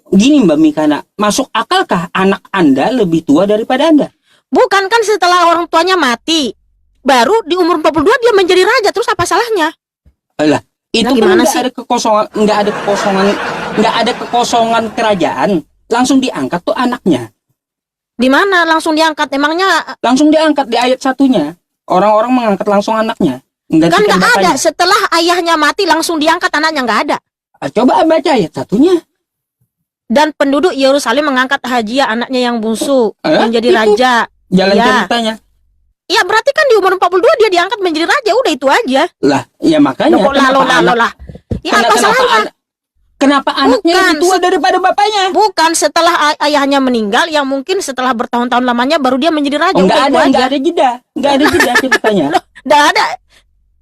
Gini Mbak Mikana, masuk akalkah anak Anda lebih tua daripada Anda? Bukan kan setelah orang tuanya mati, baru di umur 42 dia menjadi raja, terus apa salahnya? Alah, itu Nah, kan gimana nggak sih? ada kekosongan, nggak ada kekosongan kerajaan, langsung diangkat tuh anaknya, Di mana langsung diangkat? Emangnya langsung diangkat di ayat satunya. Orang-orang mengangkat langsung anaknya, kan menggantikan nggak ada. bapaknya. Setelah ayahnya mati langsung diangkat anaknya, nggak ada. Coba baca ayat satunya. Dan penduduk Yerusalem mengangkat Ahazia anaknya yang bungsu menjadi Itu raja. jalan Iya. ceritanya. Ya berarti kan di umur 42 dia diangkat menjadi raja, udah itu aja. Lah, ya makanya. Loh, kok lah. Ya apa salahnya? Kenapa anaknya Bukan, lebih tua daripada bapaknya? Bukan setelah ayahnya meninggal, yang mungkin setelah bertahun-tahun lamanya baru dia menjadi raja. Oh, Udah itu aja. nggak ada jeda ceritanya.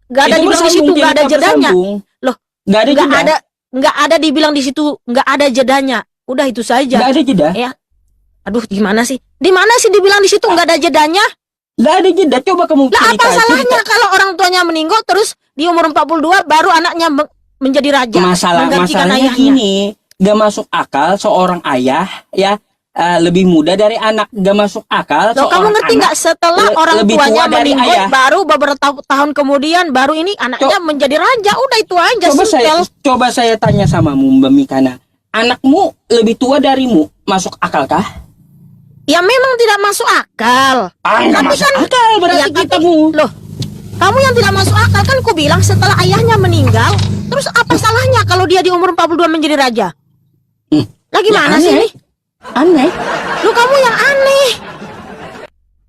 Nggak ada dibilang di situ nggak ada jedanya. Loh, nggak ada jeda. Nggak ada dibilang di situ nggak ada jedanya. Udah itu saja. Nggak ada jeda. Ya. Aduh, gimana sih? Di mana sih dibilang di situ nggak ada jedanya? Nggak ada jeda. Coba kamu Lah apa cerita. salahnya kalau orang tuanya meninggal terus di umur 42 baru anaknya menjadi raja? Menggantikan Masalahnya ayahnya. gini, nggak masuk akal seorang ayah ya lebih muda dari anak. Nggak masuk akal. Loh, kamu ngerti nggak setelah orang lebih tuanya tua dari meninggal ayah. baru beberapa tahun kemudian baru ini anaknya menjadi raja. Udah itu aja simpel. Coba saya tanya samamu Mbak Mikana, anakmu lebih tua darimu, masuk akalkah? Ya memang tidak masuk akal. Nggak Tapi masuk kan akal berarti ya, tapi- kitamu. Loh, kamu yang tidak masuk akal kan ku bilang setelah ayahnya meninggal, terus apa salahnya kalau dia di umur 42 menjadi raja? Lah gimana sih ini? Aneh. Loh, kamu yang aneh.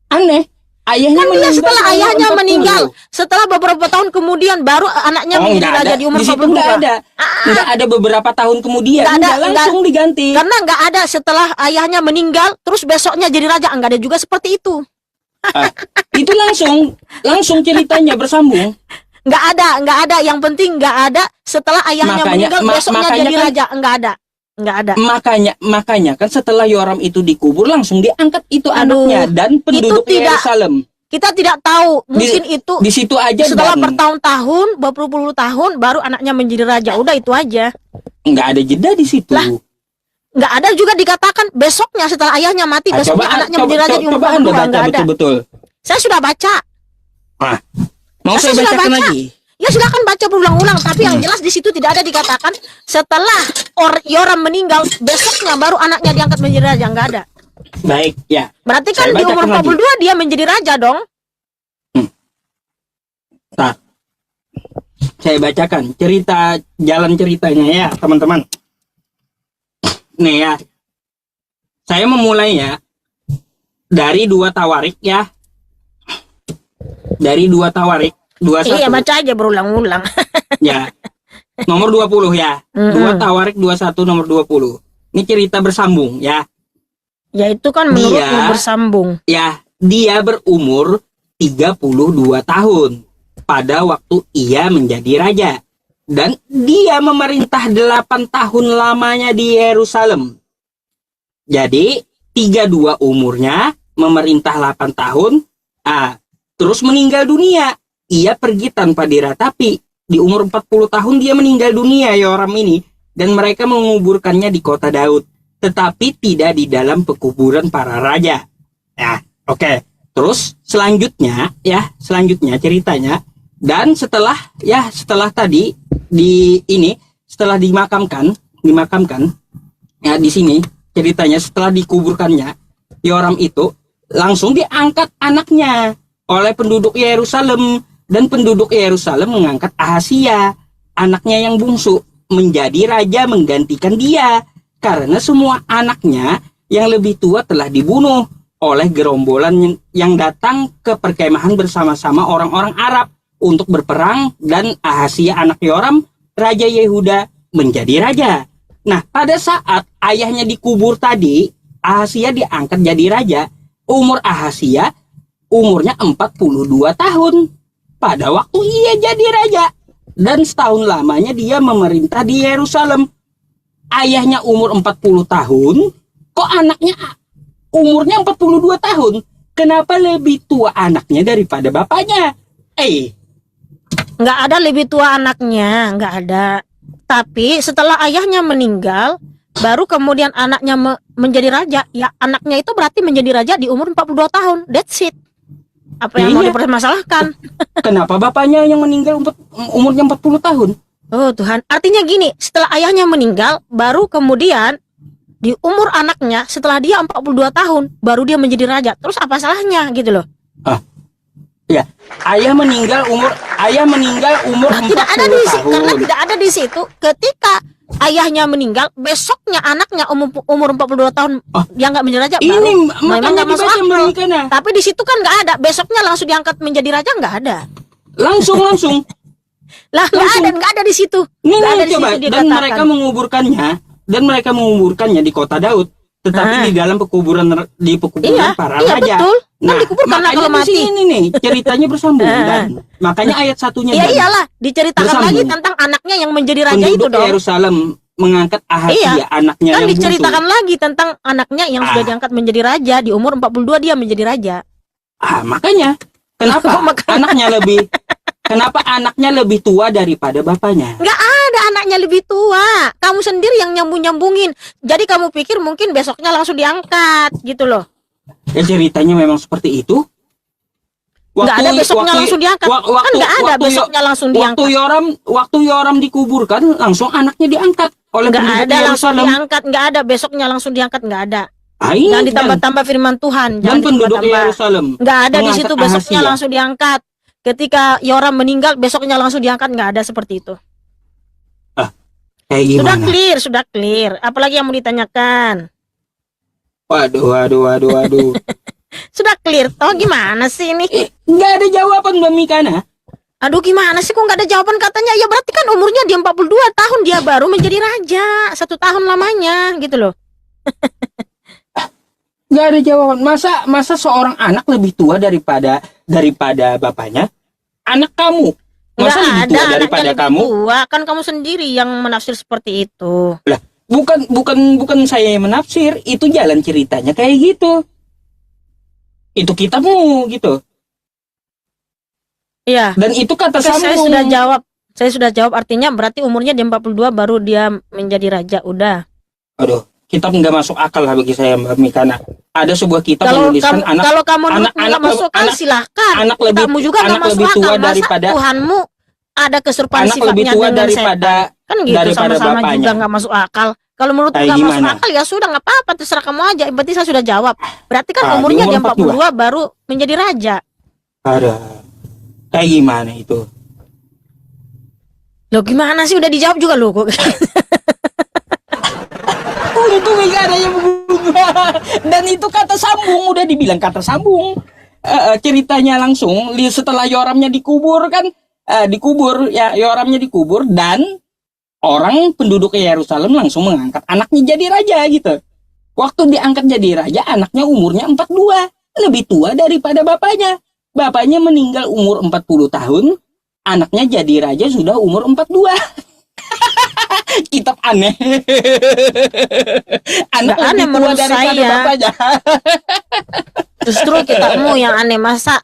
Aneh. Ayahnya Kan dia meninggal setelah di umur ayahnya 40. meninggal, setelah beberapa tahun kemudian baru anaknya menjadi nggak raja ada. di umur Di situ 42. nggak ada. Nggak ada beberapa tahun kemudian. Nggak ada, Langsung diganti. Karena nggak ada setelah ayahnya meninggal, terus besoknya jadi raja. Nggak ada juga seperti itu. Itu langsung ceritanya bersambung. Nggak ada. Yang penting nggak ada setelah ayahnya meninggal, besoknya jadi kan- raja. Nggak ada. Makanya kan setelah Yoram itu dikubur langsung diangkat itu Aduh, anaknya dan penduduk itu tidak- Yerusalem. Kita tidak tahu, mungkin itu Di situ aja setelah dan bertahun-tahun, berpuluh-puluh tahun, baru anaknya menjadi raja. Udah itu aja. nggak ada jeda di situ. Lah, nggak ada juga dikatakan besoknya setelah ayahnya mati, besoknya anaknya menjadi raja di umur coba Anda 42. baca Nggak ada. betul-betul. Saya sudah baca. Mau Saya saya sudah bacakan baca. lagi? Ya silakan baca berulang-ulang, tapi yang jelas di situ tidak ada dikatakan setelah Yoram meninggal besoknya baru anaknya diangkat menjadi raja. Nggak ada. Baik, ya. Berarti kan Saya di umur bacakan 42 dia menjadi raja dong. Nah, saya bacakan jalan ceritanya ya, teman-teman. Nih ya. Saya memulainya dari 2 Tawarik ya. Dari 2 Tawarik 21. Iya, baca aja berulang-ulang. Ya. Nomor 20 ya. 2 Tawarik 21 nomor 20. Ini cerita bersambung ya. Ya itu kan menurutmu bersambung. Ya, dia berumur 32 tahun pada waktu ia menjadi raja. Dan dia memerintah 8 tahun lamanya di Yerusalem. Jadi 32 umurnya, memerintah 8 tahun, terus meninggal dunia. Ia pergi tanpa diratapi. Di umur 40 tahun dia meninggal dunia, Yoram ini. Dan mereka menguburkannya di kota Daud. Tetapi tidak di dalam pekuburan para raja. Nah, oke. Terus selanjutnya ceritanya. Dan setelah tadi setelah dimakamkan, ya di sini ceritanya setelah dikuburkannya, Yoram itu langsung diangkat anaknya oleh penduduk Yerusalem, dan penduduk Yerusalem mengangkat Ahazia, anaknya yang bungsu, menjadi raja menggantikan dia, karena semua anaknya yang lebih tua telah dibunuh oleh gerombolan yang datang ke perkemahan bersama-sama orang-orang Arab untuk berperang, dan Ahazia anak Yoram, raja Yehuda, menjadi raja. Nah, pada saat ayahnya dikubur tadi, Ahazia diangkat jadi raja. Umur Ahazia umurnya 42 tahun pada waktu ia jadi raja, dan setahun lamanya dia memerintah di Yerusalem. Ayahnya umur 40 tahun, kok anaknya umurnya 42 tahun? Kenapa lebih tua anaknya daripada bapaknya? Nggak ada lebih tua anaknya, nggak ada. Tapi setelah ayahnya meninggal, baru kemudian anaknya menjadi raja. Ya, anaknya itu berarti menjadi raja di umur 42 tahun. That's it. Apa yang mau dipermasalahkan? Kenapa bapaknya yang meninggal umurnya 40 tahun? Oh Tuhan, artinya gini, setelah ayahnya meninggal, baru kemudian di umur anaknya, setelah dia 42 tahun, baru dia menjadi raja. Terus apa salahnya gitu loh? Ya, ayah meninggal umur Nah, 40 tidak ada di tahun. karena tidak ada di situ. Ketika ayahnya meninggal, besoknya anaknya umur 42 tahun dia nggak menjadi raja. Ini memang nggak masuk akal. Berikana. Tapi di situ kan nggak ada. Besoknya langsung diangkat menjadi raja, nggak ada. Langsung. Lah nggak ada di situ. Nih Nggak ada di coba. situ Dan dikatakan. mereka menguburkannya di kota Daud, tetapi di dalam pekuburan para iya, raja. Betul. Nah, dikuburkan lah kalau mati. Ini nih ceritanya bersambung, dan makanya ayat satunya. Iya iyalah, diceritakan bersambung. lagi tentang anaknya yang menjadi raja Penduduk itu dong. Yerusalem mengangkat Ahazia, anaknya Kan yang diceritakan bungsu. lagi tentang anaknya yang sudah diangkat menjadi raja. Di umur 42 dia menjadi raja. Makanya kenapa anaknya lebih tua daripada bapaknya? Nggak ada anaknya lebih tua. Kamu sendiri yang nyambung-nyambungin. Jadi kamu pikir mungkin besoknya langsung diangkat gitu loh. Ya, ceritanya memang seperti itu. Nggak ada besoknya langsung diangkat. Kan nggak ada besoknya langsung diangkat. Waktu Yoram dikuburkan, langsung anaknya diangkat oleh Nggak penduduk ada langsung Yerusalem. diangkat. Nggak ada besoknya langsung diangkat. Nggak ada. Ini Jangan ditambah-tambah firman Tuhan. dan Jangan penduduk ditambah-tambah. Yerusalem Nggak ada di mengangkat situ besoknya Ahazia. langsung diangkat. Ketika Yoram meninggal besoknya langsung diangkat, nggak ada seperti itu. Kayak gimana? Sudah clear. Apalagi yang mau ditanyakan? Waduh. Sudah clear. Toh gimana sih ini? Nggak ada jawaban Mbak Mikana. Aduh gimana sih kok nggak ada jawaban, katanya ya berarti kan umurnya dia 42 tahun dia baru menjadi raja. 1 tahun lamanya gitu loh. Nggak ada jawaban. Masa seorang anak lebih tua daripada bapaknya? Anak kamu masa lebih tua daripada kamu? Tua kan kamu sendiri yang menafsir seperti itu. Lah, bukan saya yang menafsir, itu jalan ceritanya kayak gitu. Itu kitabmu gitu. Iya. Dan itu kata Oke, sambung. Saya sudah jawab artinya berarti umurnya dia 42 baru dia menjadi raja. Udah. Aduh, kitab nggak masuk akal lah bagi saya Mbak Mikana. Ada sebuah kitab menuliskan kalau kamu nggak masuk akal silahkan. Kamu juga nggak masuk lebih tua akal. daripada Masa Tuhanmu ada keserupan anak lebih sifatnya tua dengan daripada setan. Kan gitu, daripada sama-sama bapaknya. juga nggak masuk akal. Kalau menurut Kayak nggak masuk gimana? akal ya sudah, nggak apa-apa, terserah kamu aja. Berarti saya sudah jawab. Berarti kan Di umurnya umur dia 42 baru menjadi raja. Ada. Kayak gimana itu? Loh gimana sih, udah dijawab juga loh kok. Untung nggak ada yang berubah. Dan itu kata sambung, udah dibilang kata sambung. Ceritanya langsung setelah Yoramnya dikubur kan, Yoramnya dikubur, dan orang penduduk Yerusalem langsung mengangkat anaknya jadi raja gitu. Waktu diangkat jadi raja, anaknya umurnya 42, lebih tua daripada bapaknya. Bapaknya meninggal umur 40 tahun, anaknya jadi raja sudah umur 42. Kitab aneh. Anak Nggak aneh lebih tua menurut daripada saya. bapaknya. Justru kitabmu yang aneh, masa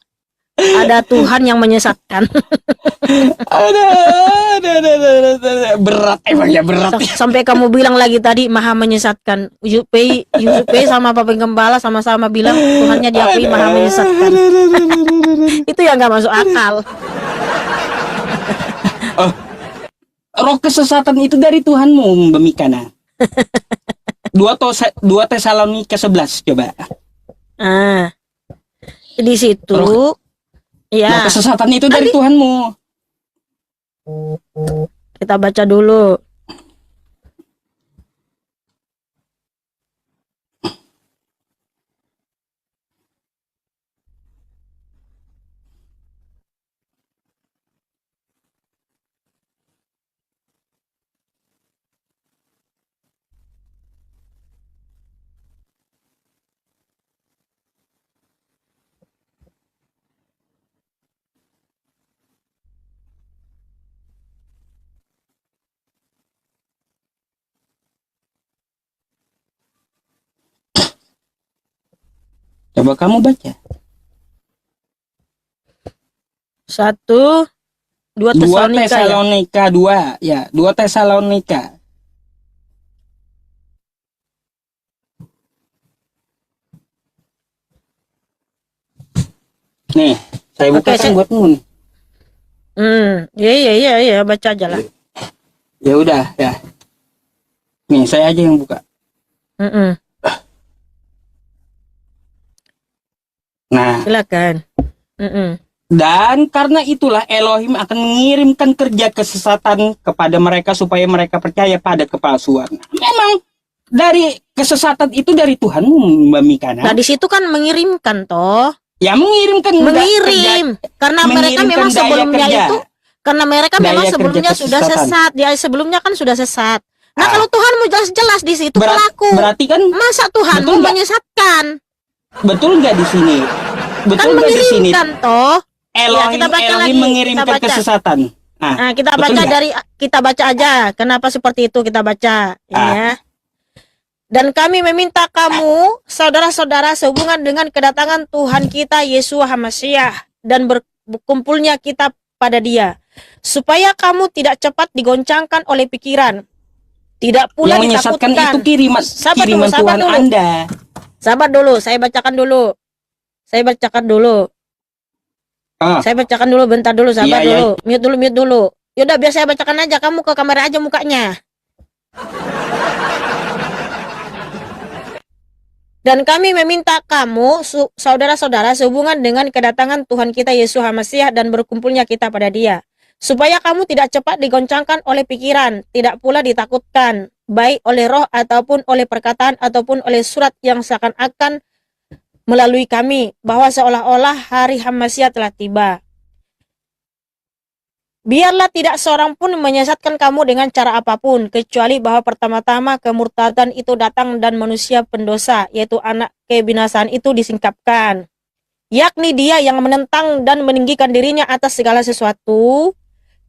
ada Tuhan yang menyesatkan. Ada. Berat emang ya, berat. Sampai kamu bilang lagi tadi maha menyesatkan. Yusupe sama Bapak Gembala sama-sama bilang Tuhannya diakui maha menyesatkan. Itu yang nggak masuk akal. Roh kesesatan itu dari Tuhanmu, Mbak Mikana. 2 Tesalonika 11 coba. Di situ Iya. Nah, kesesatan itu dari Tuhanmu. Kita baca dulu. Coba kamu baca. 1, 2 Tesalonika ya. Tesalonika 2, ya, 2 Tesalonika. Nih, saya bukakan buatmu nih. Iya, baca aja lah. Ya udah, ya. Nih, saya aja yang buka. Nah, silakan. Dan karena itulah Elohim akan mengirimkan kerja kesesatan kepada mereka supaya mereka percaya pada kepalsuan. Memang dari kesesatan itu dari Tuhanmu, Mbak Mikana. Nah, di situ kan mengirimkan toh. Ya, mengirim. Karena mereka memang sebelumnya itu, karena mereka memang sebelumnya sudah sesat. Dia sebelumnya kan sudah sesat. Nah, kalau Tuhanmu jelas-jelas di situ pelaku. Berarti kan masa Tuhanmu menyesatkan? Betul nggak di sini? Betul nggak di sini? Kan toh. Elohim mengirimkan kesesatan. Nah, kita baca aja. Kenapa seperti itu kita baca, ya. Dan kami meminta kamu, saudara-saudara, sehubungan dengan kedatangan Tuhan kita Yesus Hamasiah dan berkumpulnya kita pada Dia, supaya kamu tidak cepat digoncangkan oleh pikiran, tidak pula yang menyesatkan ditakutkan. Itu kiriman Tuhan dulu. Anda. Sabar dulu, saya bacakan dulu. Saya bacakan dulu, bentar dulu, sabar dulu. Mute dulu. Yaudah, biar saya bacakan aja, kamu ke kamera aja mukanya. Dan kami meminta kamu, saudara-saudara, sehubungan dengan kedatangan Tuhan kita Yesus Hamasiah dan berkumpulnya kita pada Dia, supaya kamu tidak cepat digoncangkan oleh pikiran, tidak pula ditakutkan, baik oleh roh ataupun oleh perkataan ataupun oleh surat yang seakan-akan melalui kami, bahwa seolah-olah hari Hamasiah telah tiba. Biarlah tidak seorang pun menyesatkan kamu dengan cara apapun, kecuali bahwa pertama-tama kemurtadan itu datang dan manusia pendosa, yaitu anak kebinasaan itu disingkapkan, yakni dia yang menentang dan meninggikan dirinya atas segala sesuatu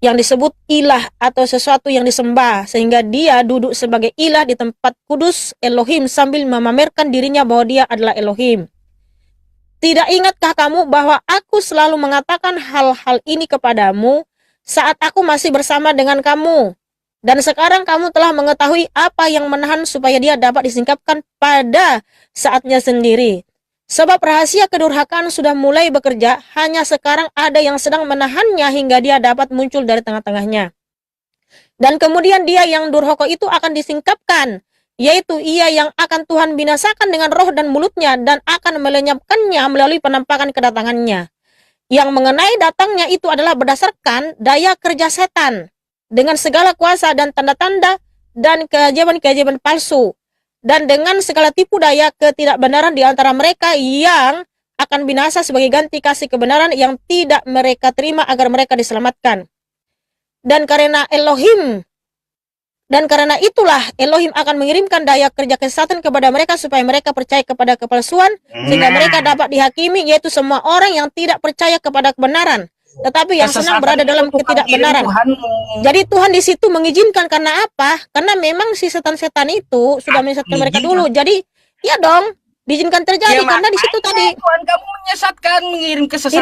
yang disebut ilah atau sesuatu yang disembah, sehingga dia duduk sebagai ilah di tempat kudus Elohim sambil memamerkan dirinya bahwa dia adalah Elohim. Tidak ingatkah kamu bahwa aku selalu mengatakan hal-hal ini kepadamu saat aku masih bersama dengan kamu, dan sekarang kamu telah mengetahui apa yang menahan supaya dia dapat disingkapkan pada saatnya sendiri. Sebab rahasia kedurhakaan sudah mulai bekerja, hanya sekarang ada yang sedang menahannya hingga dia dapat muncul dari tengah-tengahnya. Dan kemudian dia yang durhaka itu akan disingkapkan, yaitu ia yang akan Tuhan binasakan dengan roh dan mulutnya, dan akan melenyapkannya melalui penampakan kedatangannya. Yang mengenai datangnya itu adalah berdasarkan daya kerja setan, dengan segala kuasa dan tanda-tanda dan keajaiban-keajaiban palsu, dan dengan segala tipu daya ketidakbenaran di antara mereka yang akan binasa sebagai ganti kasih kebenaran yang tidak mereka terima agar mereka diselamatkan. Dan karena itulah Elohim akan mengirimkan daya kerja kesesatan kepada mereka supaya mereka percaya kepada kepalsuan, sehingga mereka dapat dihakimi, yaitu semua orang yang tidak percaya kepada kebenaran, tetapi yang senang berada dalam ketidakbenaran. Jadi Tuhan di situ mengizinkan karena apa? Karena memang si setan-setan itu sudah menyesatkan mereka dulu. Jadi ya dong, diizinkan terjadi karena di situ tadi Tuhan kamu menyesatkan, mengirim kesesatan.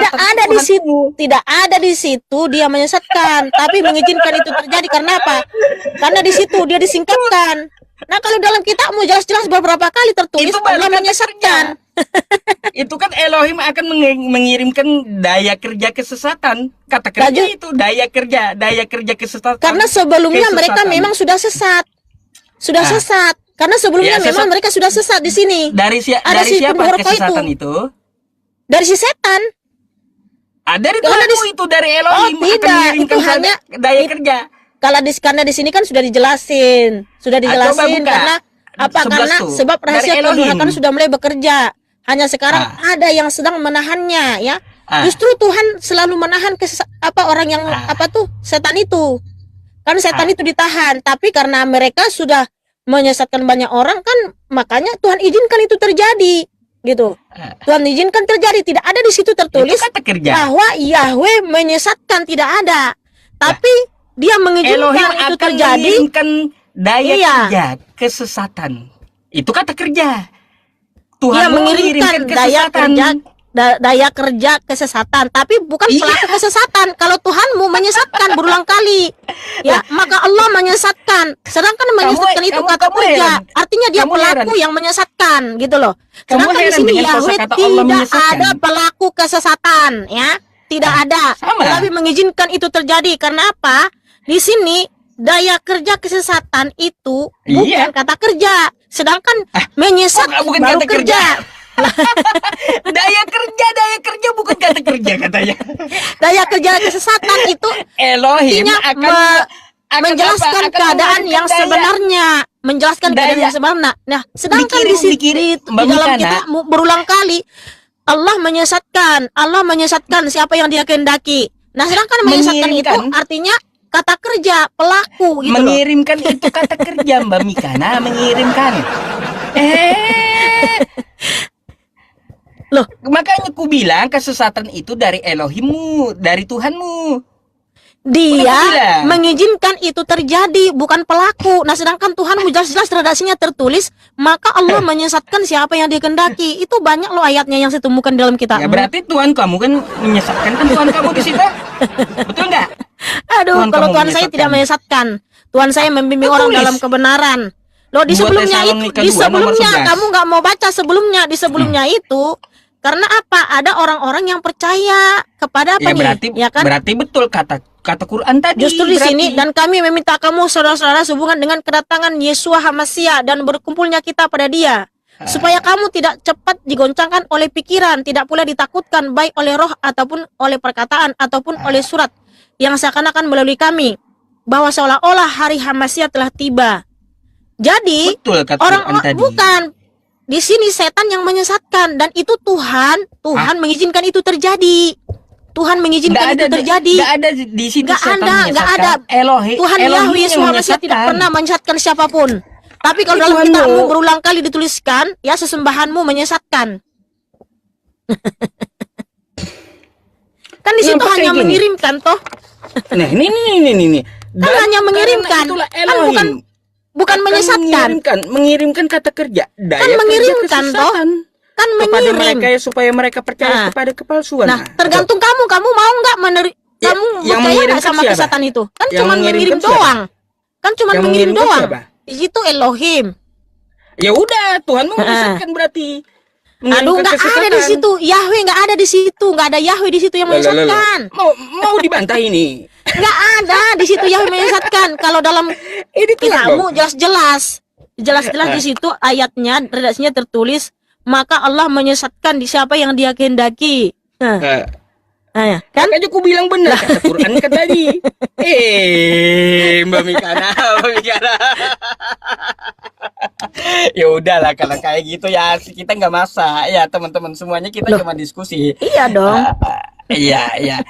Tidak ada di situ dia menyesatkan, tapi mengizinkan itu terjadi karena apa? Karena di situ dia disingkapkan. Nah, kalau dalam kitabmu jelas-jelas beberapa kali tertulis Allah menyesatkan. Itu kan Elohim akan mengirimkan daya kerja kesesatan. Kata kerja itu daya kerja kesesatan. Karena sebelumnya mereka memang sudah sesat. Sesat. Karena sebelumnya memang mereka sudah sesat di sini. Dari siapa kesesatan itu? Dari si setan. Dari Karena Tuhanmu itu dari Elohim akan tidak, mengirimkan itu hanya daya kerja. Kalau karena di sini kan sudah dijelasin, Coba buka karena apa? 11 Karena tuh. sebab Dari rahasia Elohim. kedurhakaan sudah mulai bekerja. Hanya sekarang Ah. ada yang sedang menahannya, ya. Ah. Justru Tuhan selalu menahan orang yang setan itu. Kan setan itu ditahan, tapi karena mereka sudah menyesatkan banyak orang kan, makanya Tuhan izinkan itu terjadi, gitu. Tuhan izinkan terjadi, tidak ada di situ tertulis bahwa Yahweh menyesatkan, tidak ada. Tapi dia mengizinkan Elohim itu akan terjadi. mengirimkan daya kerja kesesatan. Itu kata kerja. Tuhan Dia mengirimkan daya kerja kesesatan, tapi bukan pelaku kesesatan. Kalau Tuhanmu menyesatkan berulang kali, ya, maka Allah menyesatkan. Sedangkan menyesatkan itu kata kerja, artinya dia pelaku yang menyesatkan, gitu loh. Sedangkan di sini Yahweh tidak ada pelaku kesesatan, ya, tidak ada. Tetapi mengizinkan itu terjadi karena apa? Di sini daya kerja kesesatan itu bukan kata kerja, sedangkan menyesat baru kerja. daya kerja bukan kata kerja katanya. Daya kerja kesesatan itu Elohim akan menjelaskan keadaan yang sebenarnya, keadaan yang sebenarnya. Nah, sedangkan di dalam kita berulang kali Allah menyesatkan siapa yang dia kehendaki. Nah, sedangkan menyesatkan itu artinya kata kerja, pelaku, gitu. Mengirimkan itu kata kerja, Mbak Mikana, mengirimkan. Loh, makanya ku bilang kesesatan itu dari Elohimmu, dari Tuhanmu. Dia mengizinkan itu terjadi, bukan pelaku. Nah, sedangkan Tuhanmu jelas-jelas redaksinya tertulis, maka Allah menyesatkan siapa yang dikehendaki. Itu banyak loh ayatnya yang saya temukan dalam kitab. Ya berarti Tuhan kamu kan menyesatkan, kan Tuhan kamu di situ. Betul nggak? Aduh, kalau Tuhan saya tidak menyesatkan. Tuhan saya membimbing orang dalam kebenaran. Loh, di sebelumnya kamu nggak mau baca sebelumnya. Di sebelumnya itu, karena apa? Ada orang-orang yang percaya kepada apa nih? Ya kan? Berarti betul kata Quran tadi. Justru di sini, dan kami meminta kamu saudara-saudara sehubungan dengan kedatangan Yeshua HaMasyiah dan berkumpulnya kita pada Dia, supaya kamu tidak cepat digoncangkan oleh pikiran, tidak pula ditakutkan baik oleh roh ataupun oleh perkataan ataupun oleh surat yang seakan-akan melalui kami, bahwa seolah-olah hari HaMasyiah telah tiba. Jadi orang bukan di sini setan yang menyesatkan, dan itu Tuhan mengizinkan itu terjadi. Tuhan mengizinkan itu terjadi. Nggak ada di sini setan nggak ada. Tuhan Yahweh Yeshua HaMasyiah tidak pernah menyesatkan siapapun. Tapi kalau dalam kitabmu berulang kali dituliskan, ya, sesembahanmu menyesatkan. Kan di situ hanya mengirimkan toh. Nah, ini. Kan hanya mengirimkan. Kan bukan menyesatkan. Mengirimkan kata kerja. Kan mengirimkan toh. Kan kepada mereka ya, supaya mereka percaya kepada kepalsuan. Nah, tergantung kamu mau nggak kamu percaya nggak sama kesesatan itu? Kan cuma mengirim doang. Kan cuma mengirim doang. Di situ Elohim. Ya udah, Tuhan menyesatkan berarti. Aduh, nggak ada di situ. Yahweh nggak ada di situ. Nggak ada Yahweh di situ yang menyesatkan. Mau dibantah ini? Nggak ada di situ Yahweh menyesatkan. Kalau dalam kitabmu jelas-jelas di situ ayatnya, redaksinya tertulis, maka Allah menyesatkan di siapa yang Dia kehendaki. Nah, kan? Makanya aku bilang benar kata Quran kan tadi. Mbak Mikana. Ya udahlah kalau kayak gitu ya, kita nggak masak ya teman-teman, semuanya kita cuma diskusi. Iya dong. Iya.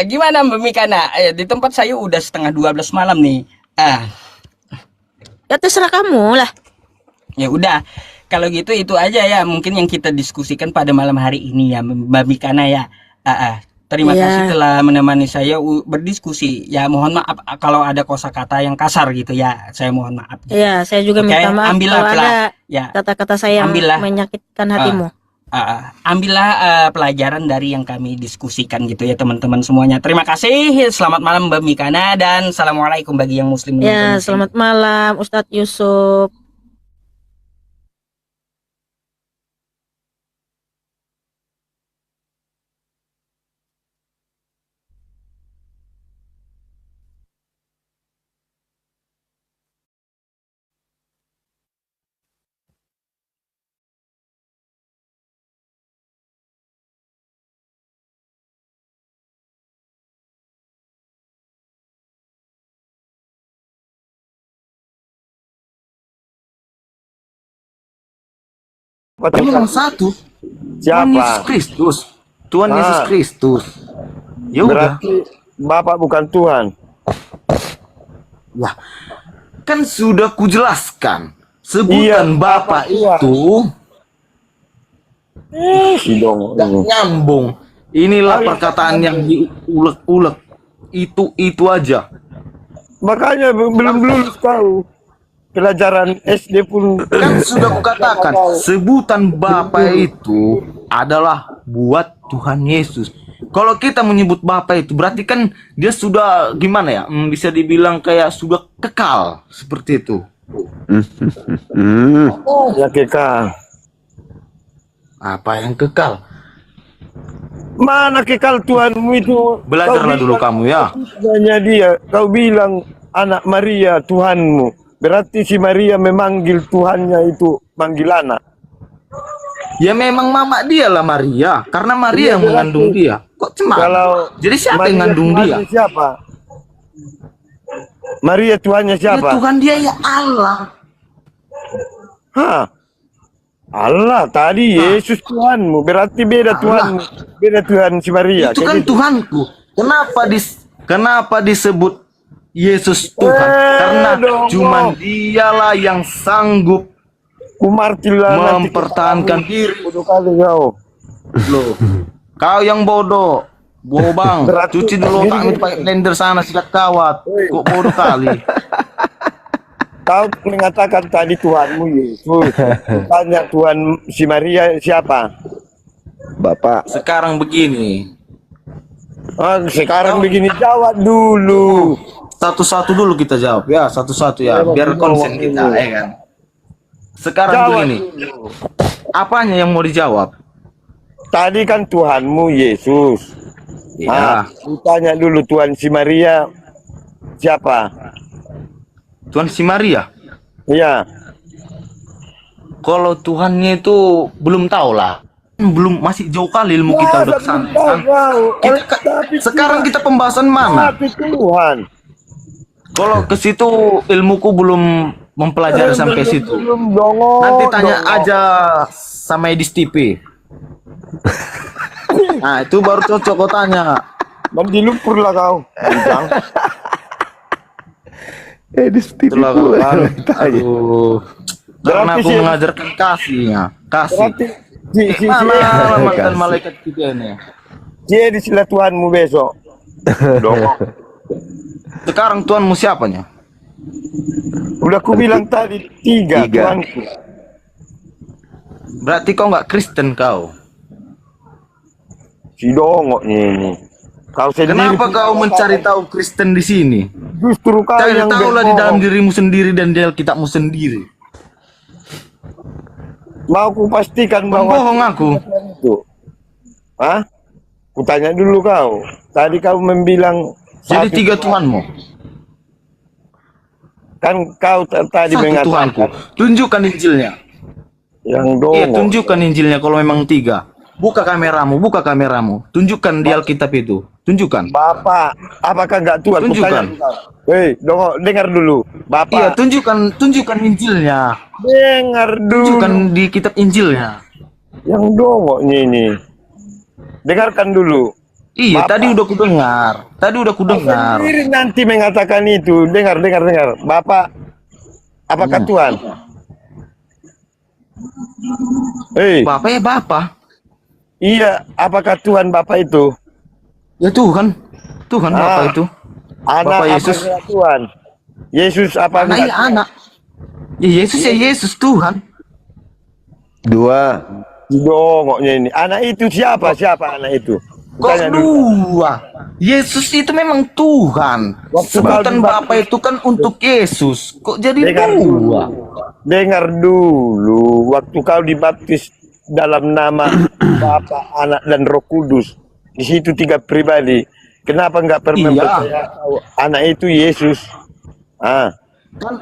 Gimana Mbak Mikana? Di tempat saya udah setengah 12 malam nih. Ya terserah kamu lah. Ya udah. Kalau gitu itu aja ya mungkin yang kita diskusikan pada malam hari ini ya Mbak Mikana ya. Terima kasih telah menemani saya berdiskusi. Ya mohon maaf kalau ada kosakata yang kasar gitu ya. Saya mohon maaf. Iya, saya juga minta maaf kalau ada kata-kata saya yang menyakitkan hatimu. Ambillah pelajaran dari yang kami diskusikan gitu ya teman-teman semuanya. Terima kasih. Selamat malam Mbak Mikana dan assalamualaikum bagi yang muslim. Ya, selamat malam Ustadz Yusuf. Memang satu. Tuhan Yesus Siapa? Kristus. Tuhan Ah. Yesus Kristus. Ya udah. Berarti Bapak bukan Tuhan. Lah, kan sudah kujelaskan. Iya, Sebutan Bapa Bapak Tuhan. itu Sidong. nggak nyambung. Inilah perkataan yang diulek-ulek. Itu aja. Makanya belum lulus kau. Pelajaran SD pun Kan sudah kukatakan, sebutan Bapa itu adalah buat Tuhan Yesus. Kalau kita menyebut Bapa itu berarti kan dia sudah gimana ya? Bisa dibilang kayak sudah kekal seperti itu. ya kekal. Apa yang kekal? Mana kekal Tuhanmu itu? Belajarlah Kau dulu bilang kamu ya. Hanya dia. Kau bilang anak Maria Tuhanmu. Berarti si Maria memanggil Tuhannya itu manggil anak. Ya memang mama dia lah Maria, karena Maria yang Iya, mengandung berarti. dia. Kok cemar? Kalau Jadi siapa Maria yang mengandung dia? Tuhannya Siapa? Maria Tuhannya Ya siapa? Tuhan dia ya Allah. Hah? Allah tadi Yesus Tuhanmu. Berarti beda Allah. Tuhanmu. Beda Tuhan si Maria. Itu Kayak kan gitu. Tuhanku. Kenapa disebut Yesus Tuhan? Karena dong, cuman dong. dialah yang sanggup Kumartilah nanti mempertahankan kita diri. bodoh kali kau. Loh, kau yang bodoh. Bang, Berarti- cuci dulu otakmu itu pakai blender sana sikat kawat. Kok bodoh kali. Kau mengatakan tadi Tuhanmu Yesus. Tanya Tuhan si Maria siapa? Bapak. Sekarang begini. Sekarang begini jawab dulu. Satu-satu dulu kita jawab ya, satu-satu ya, biar konsen kita, ya kan. Sekarang Jawab begini, dulu. apanya yang mau dijawab? Tadi kan Tuhanmu Yesus. Ya, Tanya dulu Tuhan si Maria siapa? Tuhan si Maria. Iya. Kalau Tuhannya itu belum tahu lah, belum masih jauh kali ilmu kita udah kesana. Kan? Sekarang kita pembahasan mana? Tapi Tuhan. Kalau ke situ ilmuku belum mempelajari sampai situ. Belum dongo. Nanti tanya aja sama Edis TV. Nah itu baru cocok kau tanya. Mandi lumpur lah kau. Bintang. Di TV Itulah pula. kan. Aduh. Karena Berarti aku sih- mengajarkan kasihnya. Kasih. Berarti si Mana mantan malaikat kita ini? dia di sila Tuhanmu besok. Dongo. Sekarang Tuhanmu siapanya? Udah ku bilang tadi tiga. Tiga. Tuhanku. Berarti kau nggak Kristen kau. Si dongoknya ini. Kau sendiri. Kenapa kau mencari tahu Kristen di sini? Justru kau Cari yang tahulah di dalam berbohong. dirimu sendiri dan di Alkitabmu sendiri. Mau ku pastikan bahwa Bohong aku. itu. Hah? Ku tanya dulu kau. Tadi kau membilang Jadi satu tiga Tuhanmu. Kan kau tadi Satu Tuhanku. mengatakan Tunjukkan Injilnya. yang Iya, dongo. tunjukkan Injilnya kalau memang tiga. Buka kameramu, buka kameramu. Tunjukkan di Alkitab itu. Tunjukkan. Bapak, apakah enggak Tuhan? Ku Tunjukkan. tanya kau. Hei, dongo, dengar dulu. Bapak, Iya, tunjukkan Injilnya. dengar dulu. Tunjukkan di kitab Injilnya. Yang dongonya ini. Dengarkan dulu. Iya, Bapak. tadi udah kudengar. Tadi udah kudengar. Sendiri nanti mengatakan itu. Dengar. Bapak, apakah Tuhan? Hei, Bapak ya Bapak. iya, apakah Tuhan Bapak itu? Ya Tuhan. Tuhan Bapak Ah. itu. Anak Bapak Yesus. apakah Tuhan? Yesus apa Anak enggak? ya anak. Ya Yesus ya Yesus Tuhan. Dua. Dongoknya ini. Anak itu siapa? Siapa anak itu? Kok Tanya dulu. dua? Yesus itu memang Tuhan. Waktu Sebutan kau Bapak itu kan untuk Yesus. Kok jadi Dengar dua? dulu. Dengar dulu. Waktu kau dibaptis dalam nama Bapa, Anak, dan Roh Kudus. Di situ tiga pribadi. Kenapa enggak Iya. percaya kau anak itu Yesus? Ah, Kan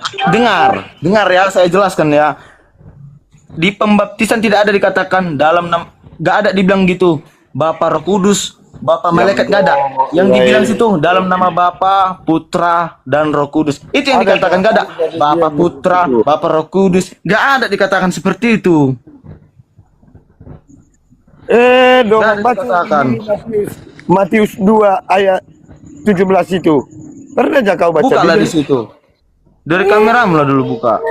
dengar ya, saya jelaskan ya. Di pembaptisan tidak ada dikatakan dalam nama, nggak ada dibilang gitu. Bapa Roh Kudus, Bapa Malaikat nggak ada. Yang dibilang situ dalam nama Bapa, Putra, dan Roh Kudus. Itu yang Ada dikatakan nggak ada. dari Bapa dia Putra, begitu. Bapa Roh Kudus, nggak ada dikatakan seperti itu. Dong, Dan baca dikatakan. di Matius 2 ayat 17 itu. Pernah aja kau baca? Bukalah di situ. Dari kameramu lah dulu buka.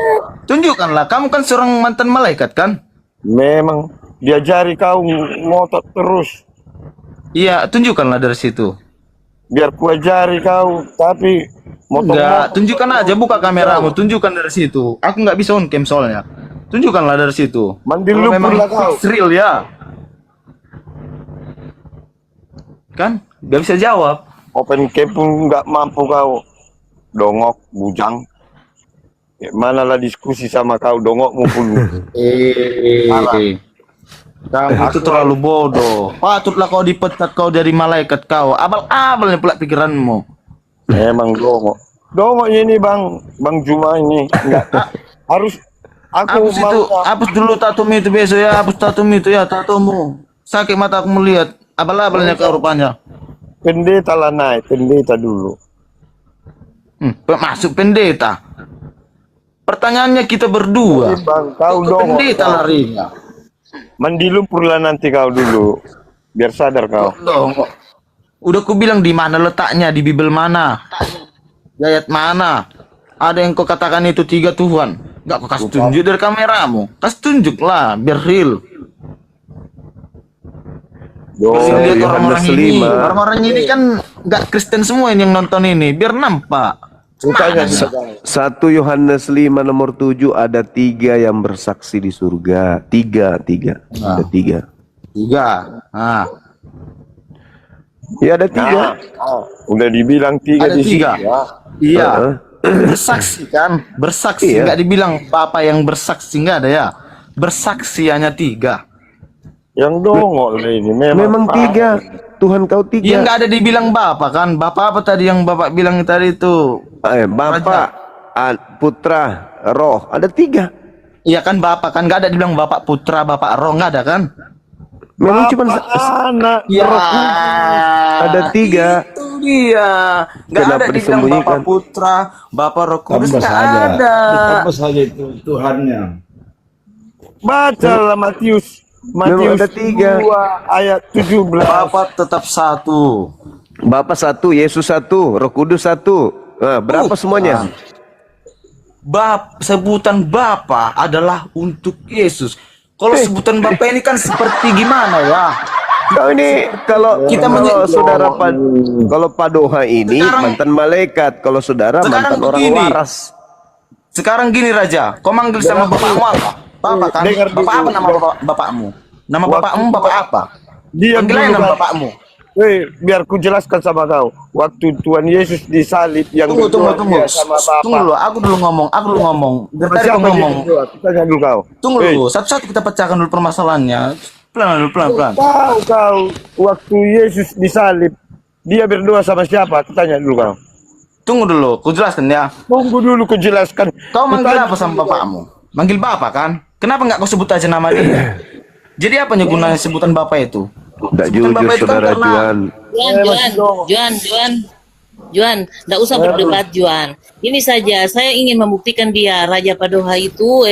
Tunjukkanlah, kamu kan seorang mantan malaikat kan? Memang diajari kau ngotot terus. Iya, tunjukkanlah dari situ. Biar ku ajari kau, tapi Enggak, tunjukkan aja, buka kameramu, tunjukkan dari situ. Aku nggak bisa on cam soalnya. Tunjukkanlah dari situ. Mandi Kalau lumpur memang lah kau. it's real ya. Kan? Gak bisa jawab. Open cam pun nggak mampu kau. Dongok, bujang. Manalah diskusi sama kau, dongokmu pun. Kamu itu terlalu bodoh. Patutlah kau dipecat kau dari malaikat kau. Abal-abalnya pula pikiranmu. Memang dongok. Dongoknya ini Bang Juma ini. Enggak. Harus aku Hapus itu, hapus dulu tatum itu besok ya, hapus tatum itu ya, tatumu. Sakit mata aku melihat. Abal-abalnya kau rupanya. pendeta lah naik, pendeta dulu. Masuk pendeta. Pertanyaannya kita berdua. Bang, kau Ke dongok. pendeta larinya. Mandi lumpur lah nanti kau dulu. Biar sadar kau. Dong. Udah ku bilang di mana letaknya, di Bible mana? Di ayat mana? Ada yang kau katakan itu 3 Tuhan. Enggak kau kasih tunjuk dari kameramu. Kasih tunjuk lah, biar real. Kasih lihat orang-orang ini. Orang-orang ini kan enggak Kristen semua ini yang nonton ini, biar nampak. Tanya 1 Yohanes 5 nomor 7 ada 3 yang bersaksi di surga. 3. Ada 3. 3. Nah, Ya ada 3. udah dibilang 3 ada di sini. 3. Iya. Bersaksi kan? Bersaksi, Iya. enggak dibilang Papa yang bersaksi, enggak ada ya. Bersaksi hanya 3. Yang dongok lah ini. Memang 3. Tuhan kau 3. Iya, enggak ada dibilang Bapak kan? Bapak apa tadi yang Bapak bilang tadi itu? Bapa, Putra, Roh. Ada 3. Iya kan Bapak kan? Enggak ada dibilang Bapak Putra, Bapak Roh, enggak ada kan? Memang cuma anak. Ya, ada 3. Itu dia. Enggak Kenapa ada dibilang disembunyikan? Bapak Putra, Bapak Roh Kudus, Tambah enggak saja. ada. Tambah saja itu Tuhannya. Baca lah Matius. Memang Matius ada 3. 2 ayat 17. Bapak tetap satu. Bapa 1, Yesus 1, Roh Kudus 1. Berapa semuanya? Sebutan Bapa adalah untuk Yesus. Kalau sebutan Bapa ini kan seperti gimana ya? Kau ini kalau Kita saudara kalau Padoha ini Sekarang- mantan malaikat, kalau saudara Sekarang mantan orang begini. waras. Sekarang gini Raja, kau manggil sama bapakmu apa? Bapak kan? Dengar Bapak dulu. apa nama bapakmu? Nama bapakmu bapak apa? Diam Panggil aja dulu, nama Bang. bapakmu. Biar ku jelaskan sama kau. Waktu Tuhan Yesus disalib yang Tunggu. dia sama Bapa. Tunggu dulu, aku dulu ngomong. Dari tadi kau Siapa ngomong. yang berdua? Tanya dulu kau. Tunggu dulu, satu-satu kita pecahkan dulu permasalahannya. Pelan. Kau waktu Yesus disalib, dia berdoa sama siapa? Tanya dulu kau. Tunggu dulu, ku jelaskan ya. Tunggu dulu ku jelaskan. Kau manggil Tanya apa sama dulu, bapakmu? Manggil bapak kan? Kenapa nggak kau sebut aja nama dia? Jadi apa gunanya sebutan bapak itu? Tidak Sebutan jujur bapak itu kan saudara karena- Juan, tidak usah berdebat Juan. Ini saja, saya ingin membuktikan dia Raja Padoha itu,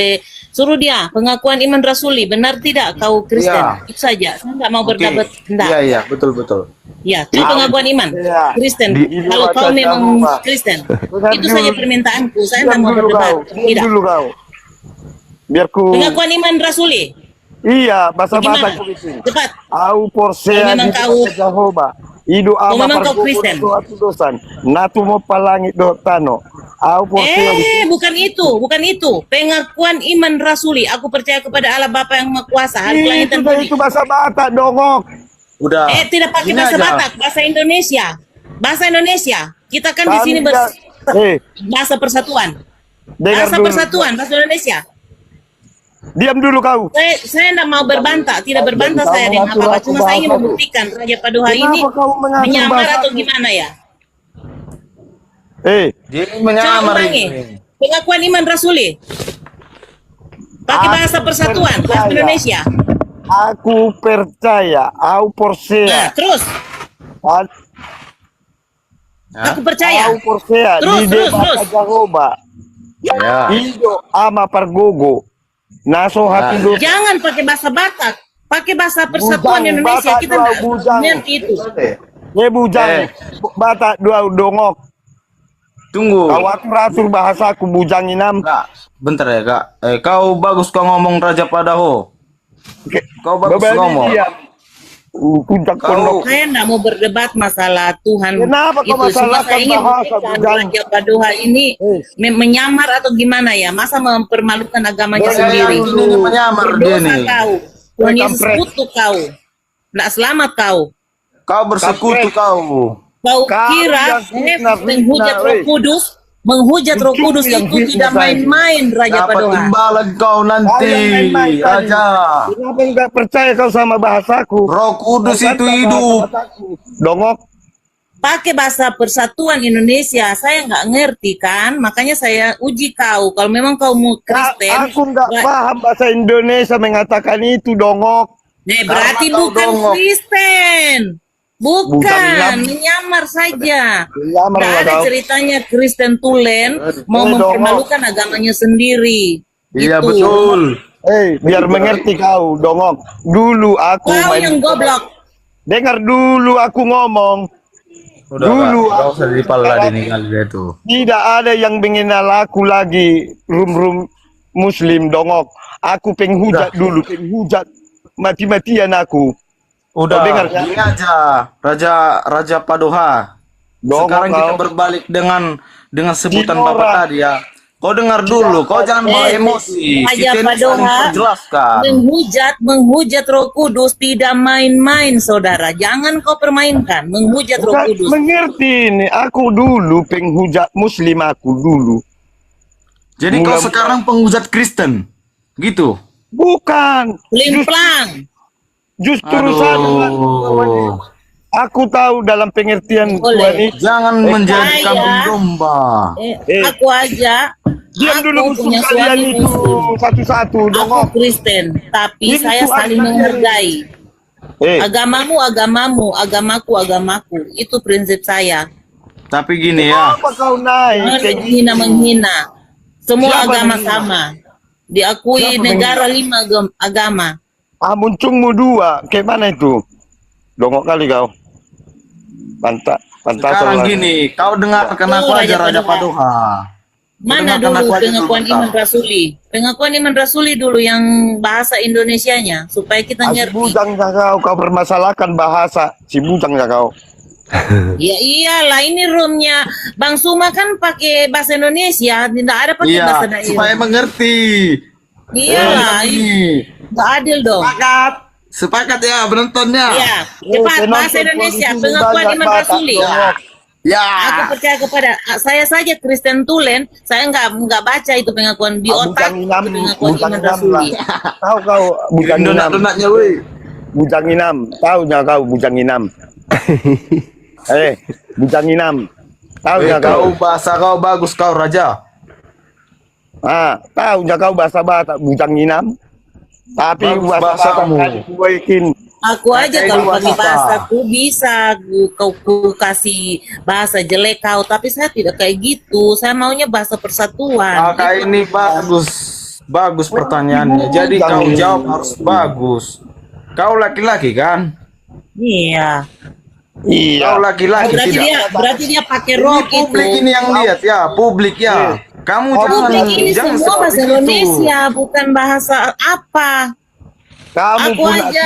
suruh dia pengakuan iman rasuli, benar tidak kau Kristen? Iya. Itu saja, saya tidak mau Oke. berdebat. Tidak. Iya, betul. Ya, itu pengakuan iman Iya. Kristen. Di Kalau luar kau kata memang Pak. Kristen, Dengar itu dulu. saja permintaanku. Saya Diam tidak mau dulu berdebat. kau. Diam Tidak. dulu kau. Biar ku. Pengakuan iman rasuli. Iya, bahasa-bahasa Bagaimana? ku itu. Cepat. Au porsea Memang di kau- Jehovah. Idu ama memang kau pargogo Kristen. do atu dosan. Natu mo palangit do tano. Au porsea Bukan itu. Pengakuan iman rasuli. Aku percaya kepada Allah Bapa yang Maha Kuasa. Hari langit dan bumi. itu bahasa Batak dongok. Udah. Tidak pakai Gini bahasa aja. Batak, bahasa Indonesia. Bahasa Indonesia. Kita kan di sini bahasa persatuan. Dengar Bahasa dulu. persatuan, bahasa Indonesia. Diam dulu kau. Saya tidak mau berbantah, tidak berbantah Kau saya dengan mengatur apa-apa. aku Cuma saya ingin bahasaku. membuktikan Raja Padoha Kenapa ini kau mengatur menyamar bahasaku? atau gimana ya? Dia Coba menyamar ulangi. ini. Pengakuan iman rasuli. Pakai Aku bahasa persatuan, bahasa percaya. Indonesia. Aku percaya. Au Nah, porsea. terus, aku percaya. Au porsea. Terus. Jehovah. Ya. Ido ama pargogo. Naso hati do. Jangan pakai bahasa Batak, pakai bahasa persatuan Indonesia, kita nggak ngerti itu. Bujang, bata dua dongok. Tunggu. Kau atur bahasa aku bujang inam. Kak, bentar ya kak. Kau bagus kau ngomong Raja Padaho. Kau bagus ngomong. Puncak Kau- pondok. Saya nggak mau berdebat masalah Tuhan. Kenapa kau Itu cuma masalahkan saya ingin bahasa, memberikan Bujang? Raja Padoha ini menyamar atau gimana ya? Masa mempermalukan agamanya sendiri? Ini menyamar dia Berdosa nih. kau. Tuhan Yesus Kampret. kutuk kau. Nggak selamat kau. Kau bersekutu kau. Kau Kau kira yang fitnah, menghujat fitnah, Roh weh. Kudus, menghujat Roh Itu Kudus yang itu fitnah tidak tadi. main-main Raja Dapat Padoha. imbalan kau nanti, Kau yang main-main tadi. Raja. Kenapa enggak percaya kau sama bahasaku? Roh Kudus itu hidup. Dongok. Pakai bahasa persatuan Indonesia, saya nggak ngerti kan, makanya saya uji kau. Kalau memang kau mau Kristen, Aku enggak paham bahasa Indonesia mengatakan itu dongok. berarti Karena kau bukan dongok. Kristen. Bukan Bukan, menyamar saja. Menyamar Nggak lah ada kau. ceritanya Kristen Tulen mau dongok. mempermalukan agamanya sendiri. Iya Gitu. betul. Biar mengerti kau, dongok. Dulu aku Kau yang goblok. Dengar dulu aku ngomong. Udah Dulu kak, kau aku- usah dipaladi nih kali dia tuh. Tidak ada yang mengenal aku lagi. Rum Muslim, dongok. Aku penghujat dulu, penghujat. Mati-matian aku. Udah, Kau dengar, ya? gini aja, Raja Padoha. Dongok Sekarang kita kau. berbalik dengan sebutan Dinora. Bapak tadi ya. Kau dengar dulu, kau jangan bawa emosi. Raja Kita ini Padoha saling perjelaskan. menghujat Roh Kudus tidak main-main, saudara. Jangan kau permainkan menghujat Roh Bukan Kudus. mengerti ini. Aku dulu penghujat Muslim aku dulu. Jadi kau Mulai- sekarang penghujat Kristen, gitu. Bukan. Pelimplang. Justru sana. Aduh, Aku tahu dalam pengertian Boleh. Tuhan ini. jangan menjadi Saya- kambing domba. Aku aja. Diam aku dulu musuh punya kalian suami itu Muslim. satu-satu. Aku Dongok. Kristen, tapi Ini saya Tuhan saling kalian. menghargai. Agamaku. Agamaku. Itu prinsip saya. Tapi gini ya, Apa kau naik? Jangan menghina. Semua Siapa agama menghina? sama. Diakui Siapa negara 5 agama. Muncungmu dua. Kayak mana itu? Dongok kali kau. Pantas sekarang gini, kau dengarkan aku Oh, aja Raja Raja Padoha. Padoha. Mana Dengarkan dulu aku aja pengakuan dulu, iman bentar. rasuli? Pengakuan iman rasuli dulu yang bahasa Indonesianya supaya kita Si ngerti. bujang kau permasalahkan bahasa. Si bujang kau. Ya iyalah, ini roomnya Bang Suma kan pakai bahasa Indonesia, tidak ada pakai Iya, bahasa daerah. supaya mengerti. Iyalah, Ini. nggak adil dong. Sepakat ya penontonnya. Iya, cepat bahasa Indonesia, pengakuan iman rasuli. Ya. Aku percaya kepada saya saja Kristen Tulen, saya nggak baca itu pengakuan di otak, itu pengakuan iman rasuli. Tahu kau bujang inam. Donat-donatnya weh. Bujang inam. Tahu nggak kau bujang inam? Bujang inam. Tahu nggak kau? Kau bahasa kau bagus kau Raja. Tahu nggak kau bahasa Batak bujang inam? Tapi Bagus bahasa bahasamu. Batak kuaikin. Aku aja Pakai kalau dua pakai kata. bahasaku bisa ku kasih bahasa jelek kau, tapi saya tidak kayak gitu. Saya maunya bahasa persatuan. Maka ini bagus pertanyaannya. Jadi kau jawab harus bagus. Kau laki-laki kan? Iya. Kau Iya. laki-laki tidak. Berarti dia pakai rok Ini publik itu. ini yang lihat ya, publik ya. Kamu Publik ini jangan semua bahasa seperti itu. Indonesia, bukan bahasa apa. Kamu Aku pun aja.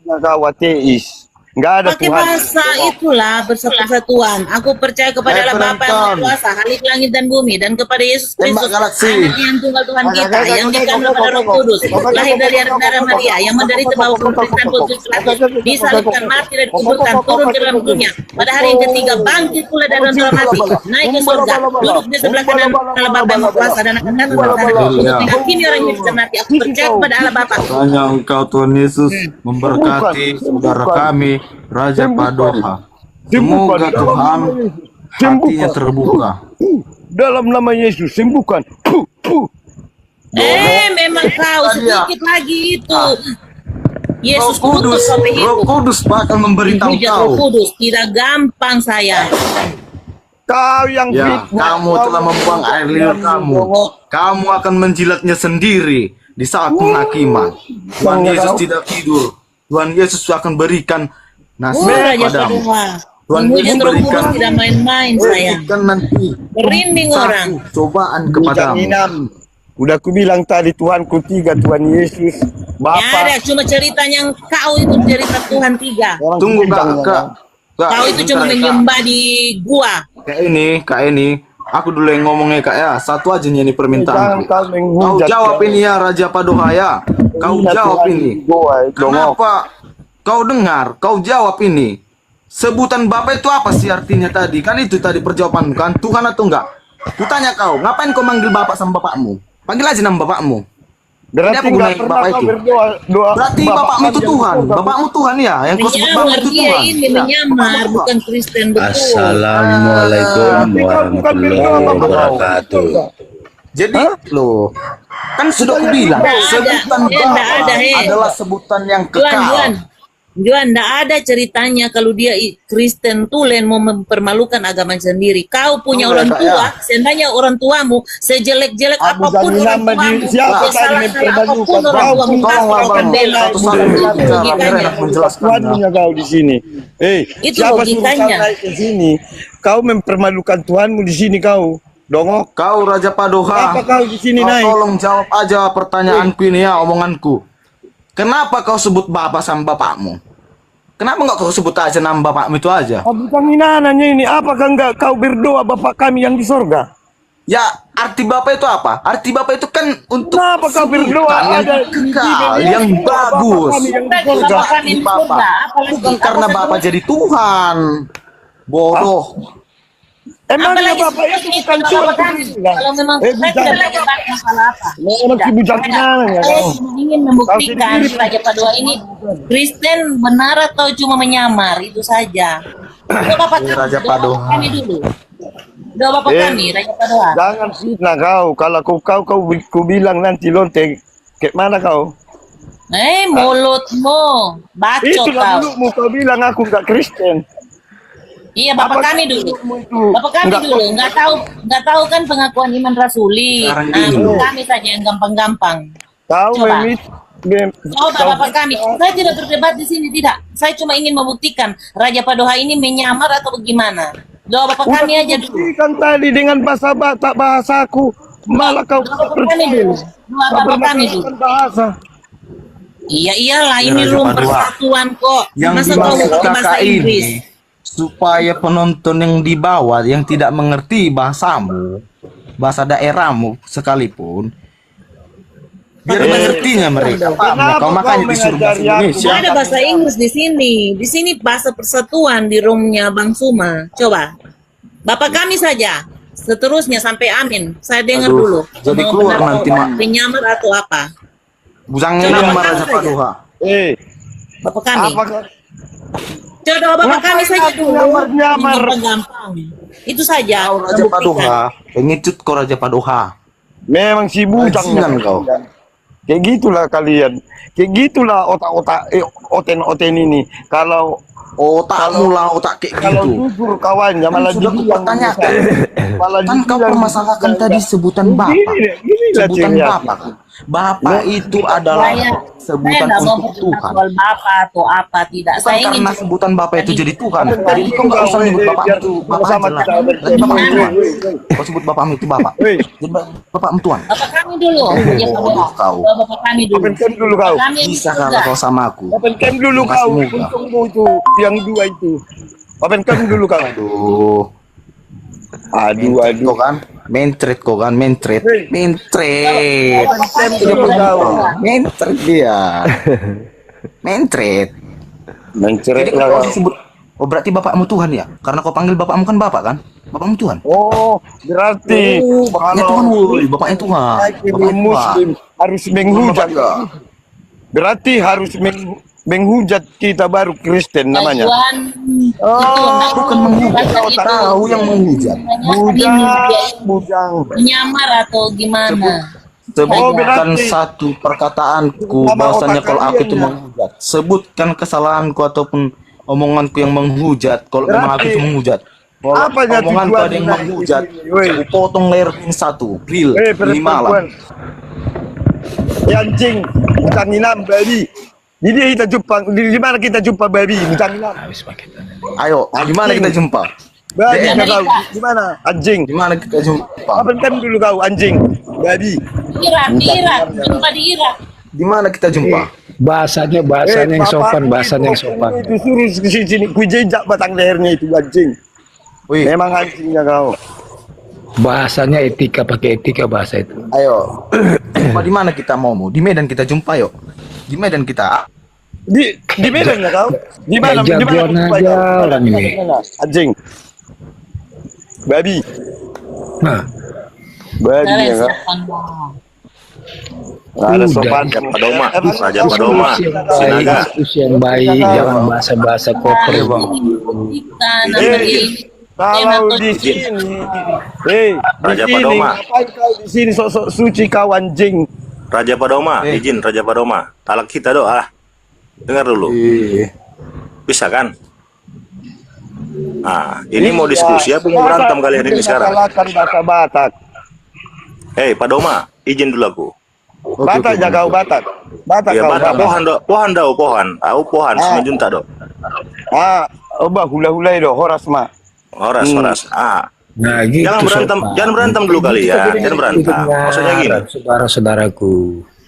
kau ateis. Nggak ada Pakai Tuhan. bahasa itulah persatuan. Aku percaya kepada Allah Bapa yang Maha penonton. Kuasa, Khalik langit dan bumi, dan kepada Yesus Tembak Kristus, galaksi. Anak yang tunggal Tuhan kita, yang dikandung pada Roh Kudus, lahir dari darah Maria, yang menderita bawah pemerintahan Pontius Pilatus, disalibkan, mati dan dikuburkan, turun ke dalam dunia. Pada hari yang ketiga bangkit pula dari antara mati, naik ke surga, duduk di sebelah kanan Allah Bapa yang Maha Kuasa, dan akan datang ke sana untuk menghakimi orang hidup dan mati. Aku percaya kepada Allah Bapa. Hanya Engkau Tuhan Yesus memberkati saudara kami Raja Padoha. Semoga Tuhan hatinya terbuka. Dalam nama Yesus sembuhkan. Memang kau sedikit lagi itu. Yesus Roh kutus Kudus, sampai Roh hidup. Kudus bakal memberitahu Hujat kau. Roh Kudus tidak gampang saya. Kau yang Ya, kamu telah membuang air liur kamu. Kamu akan menjilatnya sendiri di saat penghakiman. Tuhan Yesus tidak tidur. Tuhan Yesus akan berikan nasi Raja padamu. Paduka. Tuhan Menghujat Yesus Roh Kudus berikan tidak main-main sayang. berikan nanti Merinding satu orang. cobaan Bujang kepadamu. Inam. Udah ku bilang tadi Tuhanku 3, Tuhan Yesus, Ya ada, Bapa. cuma ceritanya kau itu cerita Tuhan 3. Orang Tunggu bujang, kak. Kau itu cuma Bentar, Kak. menyembah di gua. Kak ini, aku dulu yang ngomongnya Kak ya. Satu aja nih Jangan permintaanku. kau Kau menghujat. jawab ini ya Raja Paduka ya. Kau Iya, jawab Tuhan, ini. gua itu dongok. Kenapa kau dengar? Kau jawab ini. Sebutan Bapak itu apa sih artinya tadi? Kan itu tadi perjawaban kan Tuhan atau enggak? Kutanya kau, ngapain kau manggil Bapak sama bapakmu? Panggil aja nama bapakmu. Berarti Apa nggak gunanya pernah Bapak kau itu? berdoa doa. Berarti bapakmu itu Tuhan. Bapakmu Tuhan ya. Yang kau sebut Bapak Menyamar itu dia Tuhan. ini Ya, menyamar, bapakmu Tuhan. bukan Kristen betul. Assalamualaikum Tapi kau bukan berdoa warahmatullahi Bapak. wabarakatuh. Jadi loh, kan sudah aku bilang Nggak ada. sebutan Nggak Bapak ada, adalah sebutan yang Juan, kekal. nggak ada ceritanya kalau dia Kristen tulen mau mempermalukan agama sendiri. Kau punya Oh, orang Kak, tua, ya. seandainya orang tuamu sejelek-jelek Abu apapun Zainal orang Madi, tuamu, siapa tadi salah mempermalukan? apapun orang Kau tuamu, tolonglah, kau akan Bang. bela. Satu saat Itu bicara, biar logikanya. enak menjelaskan. Tuhannya kau di sini. Itu Siapa suruh kau logikanya. naik ke sini? Kau mempermalukan Tuhanmu di sini kau. Dongok. Kau Raja Paduka, Kenapa kau di sini kau naik? tolong jawab aja pertanyaanku ini ya, omonganku. Kenapa kau sebut Bapak sama bapakmu? Kenapa nggak kau sebut aja nama bapakmu itu aja? Abu Zainal nanya ini, apakah enggak kau berdoa Bapa kami yang di sorga? Ya, arti Bapak itu apa? Arti Bapak itu kan untuk Kenapa kau berdoa sebutan yang ada kekal, ini, yang Bapak bagus. kami yang di Bagi sorga? Bapak kami di Bapak. surga, apalagi Bukan karena Bapak jadi Tuhan. Bodoh. Emangnya apalagi Bapak itu seperti bukan itu, Tuhan? Bapak kami. Kalau memang saya Bujang. tidak berdebat masalah apa. Memang si Bujang Inang ya Saya kau. cuma ingin membuktikan Kau sendiri. Raja Padua ini Kristen benar atau cuma menyamar, itu saja. Doa Bapak Ini kami, Raja doa Padua. Bapak kami dulu. Doa Bapak Eh. kami, Raja Padua. Jangan fitnah kau. Kalau kau bilang nanti lonte, ke mana kau? Mulutmu, bacot Itulah kau. mulutmu kau bilang aku enggak Kristen. Iya, Bapak Apa kami dulu. mulutmu itu? Bapak kami Enggak. dulu, nggak tahu kan pengakuan iman rasuli. Sekarang Nah, ini. Bapak kami saja yang gampang-gampang. Kau Coba. Coba kau- Bapak kami, saya tidak berdebat di sini, tidak. Saya cuma ingin membuktikan Raja Paduka ini menyamar atau bagaimana. Doa Bapak Udah kami aja dulu. buktikan tadi dengan bahasa tak bahasaku. Malah kau Doa Bapak kami dulu. Doa Kau Bapak kami dulu. bermaksudkan bahasa. Iya iyalah, Ya, ini Raja room Padua. persatuan kok. Yang Masa kau dimaksud pakai bahasa kakak Inggris? ini supaya penonton yang di bawah yang tidak mengerti bahasamu, bahasa daerahmu sekalipun, biar mengertinya mereka. Paham ya? Kau Kenapa makanya kau disuruh bahasa mengajari aku? Indonesia. Nggak ada bahasa Inggris di sini. Di sini bahasa persatuan di roomnya Bang Suma. Coba. Bapak kami saja. Seterusnya sampai amin. Saya dengar Aduh, dulu. jadi Mau keluar benar nanti, atau Mak. penyamar atau apa? Busangnya Coba yang makan Raja saja. Paduka. Bapak kami. Apakah Coba Bapak kami Ngapain saja aku dulu. nyamar-nyamar? Ini gampang. Itu saja. Kau Raja Membuktikan. Paduka, pengecut kau Raja Paduka. memang si bujang Bajingan kau. Kayak gitulah kalian. Kayak gitulah otak-otak oten-oten ini. Kalau Otakmu lah otak kayak kalau gitu. jujur kawannya malah Sudah dibilang kupertanyakan. malah Kan kau dibilang- permasalahkan tadi sebutan Bapak. Ginilah Sebutan ciri Bapak. Bapak itu adalah Saya sebutan nggak mau untuk berdebat Tuhan. soal Bapak atau apa tidak. Bukan Saya ingin karena sebutan Bapak itu jadi Tuhan. Tadi Jadi kau nggak usah nyebut Bapak itu Bapak sama aja lah. kita Jadi Bapak itu Tuhan. Kau sebut Bapakmu itu Bapak. Woi. Jadi Bapakmu Tuhan. Bapak kami dulu. Ya, Pak. Kau. Doa Bapak kami dulu. Open cam dulu kau. Bapak kami yang Bisa di surga. kalau kau sama aku. Open cam dulu Makasih kau. muka. Untungmu itu yang dua itu. Open cam dulu kau. Aduh. Aduh. Kau kan mentret kau kan mentret. Hei. Mentret. Bapak kami Tidak dulu. perlu tahu. Mentret dia. Mentret. Jadi Mencerek kau lah. sebut. Oh berarti bapakmu Tuhan ya? Karena kau panggil bapakmu kan bapak kan? Bapakmu Tuhan. Oh, berarti Bapaknya Tuhan, woi. Bapaknya Tuhan. Muslim Bapaknya Tuhan. harus menghujat. Ya. Berarti harus menghujat kita baru Kristen namanya. Tujuan Bukan menghujat, kau tahu yang menghujat. Bujang. menyamar atau gimana? Oh, Sebutkan berarti- satu perkataanku Nama bahwasanya otak kalau aku kalian itu ya? menghujat. Sebutkan kesalahanku ataupun omonganku yang menghujat. Kalau memang aku Berarti- itu menghujat. Kalau Apanya omonganku tujuan ada yang dari menghujat, sini, woi? aku potong leher yang satu, real, ini malam. Ya anjing, bukan inam bali. Jadi kita jumpa di mana kita jumpa babi bujang inam? Ayo, di mana kita jumpa? Babi kau di mana? Anjing. Di mana kita jumpa? Apa dulu kau anjing? Babi. Irak, di Irak, jumpa di Irak. Di mana kita jumpa? Bahasanya yang sopan, bahasanya yang sopan. Itu suruh sini ku jejak batang lehernya itu anjing. Wih, Memang anjingnya kau. Bahasanya etika, pakai etika bahasa itu. ayo. Jumpa di mana kita mau? Di Medan kita jumpa yuk. Di Medan kita. Di Medan ya kau? Di mana? Jagoan aja orang ini. Anjing. Babi. Nah, Babi Cara ya yang kau. sopan, Bang. Ada Udah. sopan. Padoma, Raja Padoma, diskusi yang baik, Sinaga. diskusi yang baik, jangan bahasa-bahasa kotor. Kita nanti Kalau di sini, Raja di sini, Padoma. ngapain kau di sini sosok suci kau anjing? Raja Padoma, izin Raja Padoma. Talak kita doa. Dengar dulu. Bisa kan? Ah, ini mau diskusi apa mau berantem kalian ini sekarang? Masalahkan bahasa Batak. Hei, Padoma, izin dulu aku. Batak jaga kau Batak. Batak Ya, kau Batak Batak. pohan do, pohan. Aku pohan, Ah. semajunta do. Oba hula-hula itu horas mah. Horas, horas. Ah, Nah, gitu. jangan berantem dulu kalian. Jangan berantem. Maksudnya gini. Saudara-saudaraku.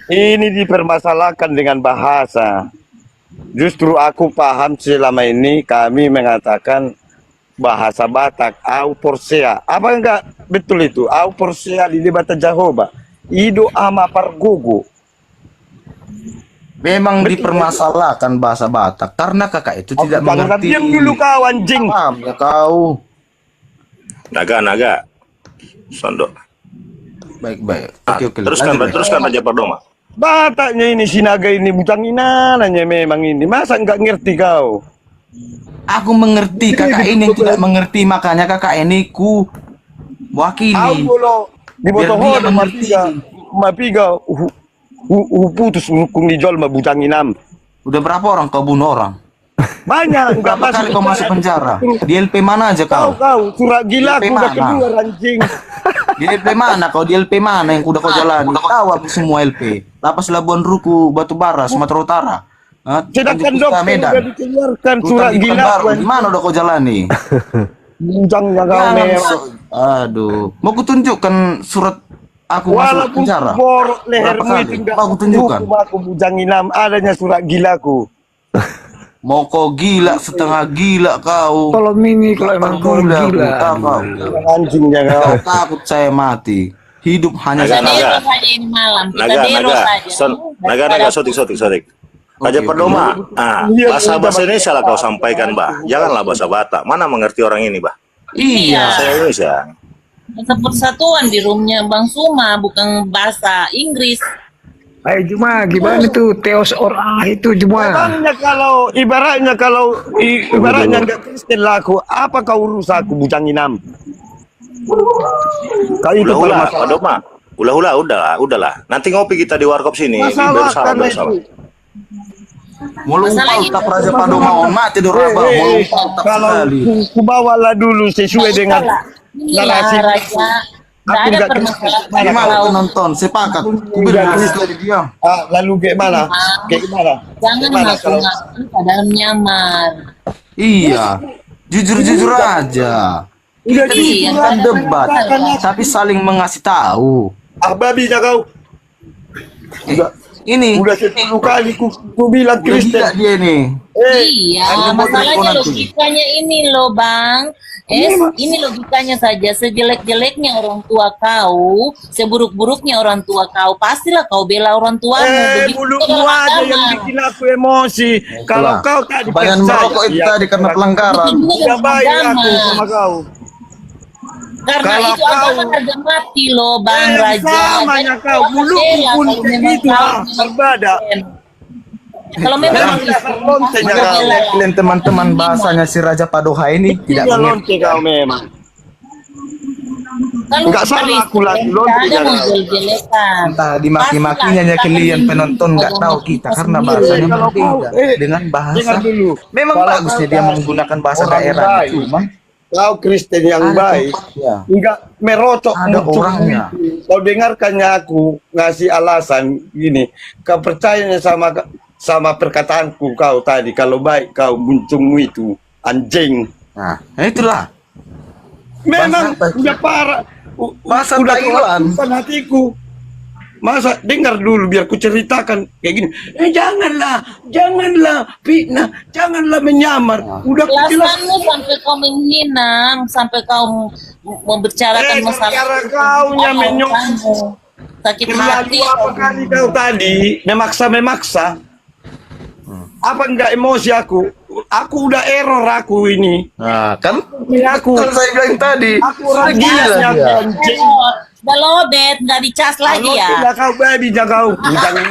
Ini dipermasalahkan dengan bahasa. Justru aku paham selama ini kami mengatakan bahasa Batak au porsea. Apa enggak betul itu? Au porsea di Bata Jahoba. Ido ama pargogo. Memang dipermasalahkan bahasa Batak karena kakak itu tidak mengerti. Diam dulu kau anjing. Paham ya kau? Naga. Sondok. Baik. Ah, Oke. teruskan Raja Padoma. Bataknya ini sinaga ini butang inananya memang ini. Masa enggak ngerti kau? Aku mengerti, kakak ini yang tidak mengerti, makanya kakak ini ku wakili. Aku lo di Biar botoh dia mengerti. mapiga putus hukum dijual mabutang inam. Udah berapa orang kau bunuh orang? Banyak enggak Berapa kali kau masuk penjara? Di LP mana aja Kau kau? surat gila LP aku udah mana? keluar anjing. Di LP mana kau? Di LP mana yang udah kau jalani? Tahu aku semua LP. Lapas Labuan Ruku, Batubara, Sumatera Utara. Sedangkan Tanjung Kusta, dokter Medan. udah dikeluarkan Rutan surat di gila. Pekanbaru. Di mana udah kau jalani? Bujangnya kau Jangan memang. Aduh, mau kutunjukkan surat aku masuk Walaupun penjara. borok lehermu Berapa itu kali? enggak Mau aku tunjukkan. hukum aku bujang inam adanya surat gilaku. Mau kau gila setengah gila kau. Kalau mini, kalau emang kau Gila, gila. kau. Anjingnya kau. Kau takut saya mati. Hidup hanya Kita Naga. dero saja ini malam. Kita dero saja. Naga, sotik. Raja Padoma, bahasa Indonesia lah kau sampaikan, bah. Janganlah bahasa Batak. Mana mengerti orang ini, bah? Iya. Saya Indonesia. Bahasa persatuan di roomnya Bang Suma, bukan bahasa Inggris. Ayo Juma, gimana tuh Teos orang itu Juma? Ibaratnya enggak Kristen laku, apa kau urus aku bujang inam? Kau itu Ulah, permasalahan. Padoma. Udahlah. Nanti ngopi kita di warkop sini. Masalah karena Bersalah. itu. Mau lupa tak Raja Padoma on mati doraba. Mau lupa tak Kalau sekali. ku bawalah dulu sesuai dengan Inilah narasi. Raja. Tidak Aku ada nggak permasalahan Gimana kalau penonton? Sepakat. Ku bilang dari dia. Lalu kayak mana? Kayak gimana? jangan ngaku-ngaku padahal nyamar. Iya. Jujur aja. Udah Kita di sini Iya, bukan kan debat, tapi saling mengasih tahu. babinya kau. Ini Udah 10 kali ku bilang udah Kristen. gila dia nih. Iya, masalahnya logikanya ini loh Bang. Ini logikanya saja. Sejelek-jeleknya orang tua kau, seburuk-buruknya orang tua kau, pastilah kau bela orang tuamu. Begitu Mulutmu dalam aja agama. yang bikin aku emosi. Kalau kau tak Kebanyakan merokok itu tadi karena pelanggaran. Begitu juga Tidak dalam baik aku agama. sama kau. Karena Kalau itu agama kau- harga mati loh Bang Raja. Samanya Jadi kau, mulutmu bela pun kalau memang begitu, kau berbeda. Kalau memang Loncengnya kau. Kalian teman-teman bahasanya si Raja Padoha ini tidak Tidak mengerti. lonce kau memang. kalau Nggak salah aku lagi lonte ada jangan. menjel-jelekan. Entah dimaki-makinya ya kalian penonton nggak tahu kita karena bahasanya Kalau kau, berbeda dengan bahasa. dengar dulu. Memang Kalau bagusnya kau dia tahu menggunakan bahasa orang daerah baik, cuma Kau Kristen yang ada baik, tempatnya. enggak merocok Ada muncul. orangnya. Kau dengarkannya aku ngasih alasan gini, kepercayaannya sama sama perkataanku kau tadi. Kalau baik kau buncungmu itu anjing. Nah, itulah. Memang udah parah. Masa Udah Thailand. kewajiban hatiku. Masa dengar dulu biar ku ceritakan kayak gini. Janganlah fitnah, janganlah menyamar. Udah jelas. Alasanmu sampai kau menghina, sampai kau membicarakan masalah Cara kaunya menyok. sakit hati. Apa kali kau tadi memaksa. Apa enggak emosi aku? Aku udah error aku ini. Nah, kan Aku saya bilang tadi. aku orang Gila gila dia. anjing. Udah lobet, nggak dicas lagi ya. Tidak kau baby kau. Jangan.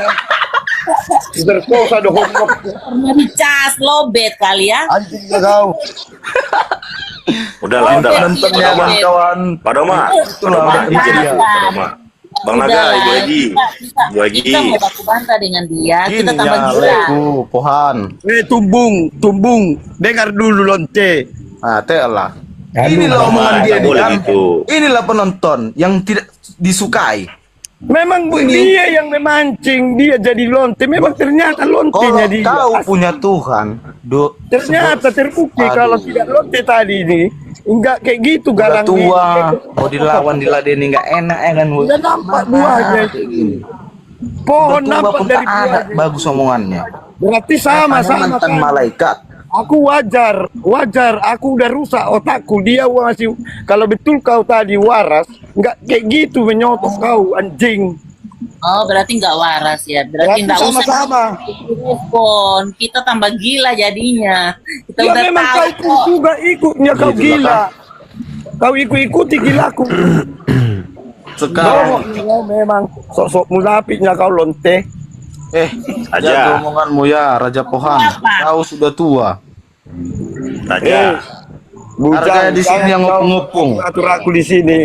Berkosa doh. Pernah dicas lobet kali ya. Anjing kau. Udahlah. Nonton ya kawan-kawan. Pak Doma, Bang Naga, Ibu Haji. Ibu Haji. Kita mau baku bantah dengan dia, kita Ini tambah ya, gila. leku, pohan. Tumbung. Dengar dulu lonte. Nah, telah. Inilah omongan dia Nggak boleh kan. gitu. Inilah penonton yang tidak disukai. Memang dia yang memancing, dia jadi lonte. Memang ternyata Kalau lontenya dia. kau punya Tuhan, Ternyata terbukti Aduh. kalau tidak lonte tadi ini enggak kayak gitu udah garang tua, mau dilawan diladeni nggak enak ya kan? Udah nampak buahnya itu. Pohon Udah tua nampak pun dari tak ada buahnya. bagus omongannya. Berarti sama-sama mantan kan. malaikat. Aku wajar. Aku udah rusak otakku. Dia masih, kalau betul kau tadi waras, nggak kayak gitu menyotok kau anjing. Oh, berarti nggak waras ya. Berarti nggak usah sama-sama. respon. Kita tambah gila jadinya. Kita Ya udah memang tahu kau kok. juga ikutnya kau gila. Kau ikut-ikuti gilaku. Sekarang Ya, memang sok-sok munafiknya kau lonte. Aja. jaga omonganmu ya, Raja Pohan. Kau sudah tua. Saja. Harganya di sini yang ngopung-ngopung. Atur aku di sini.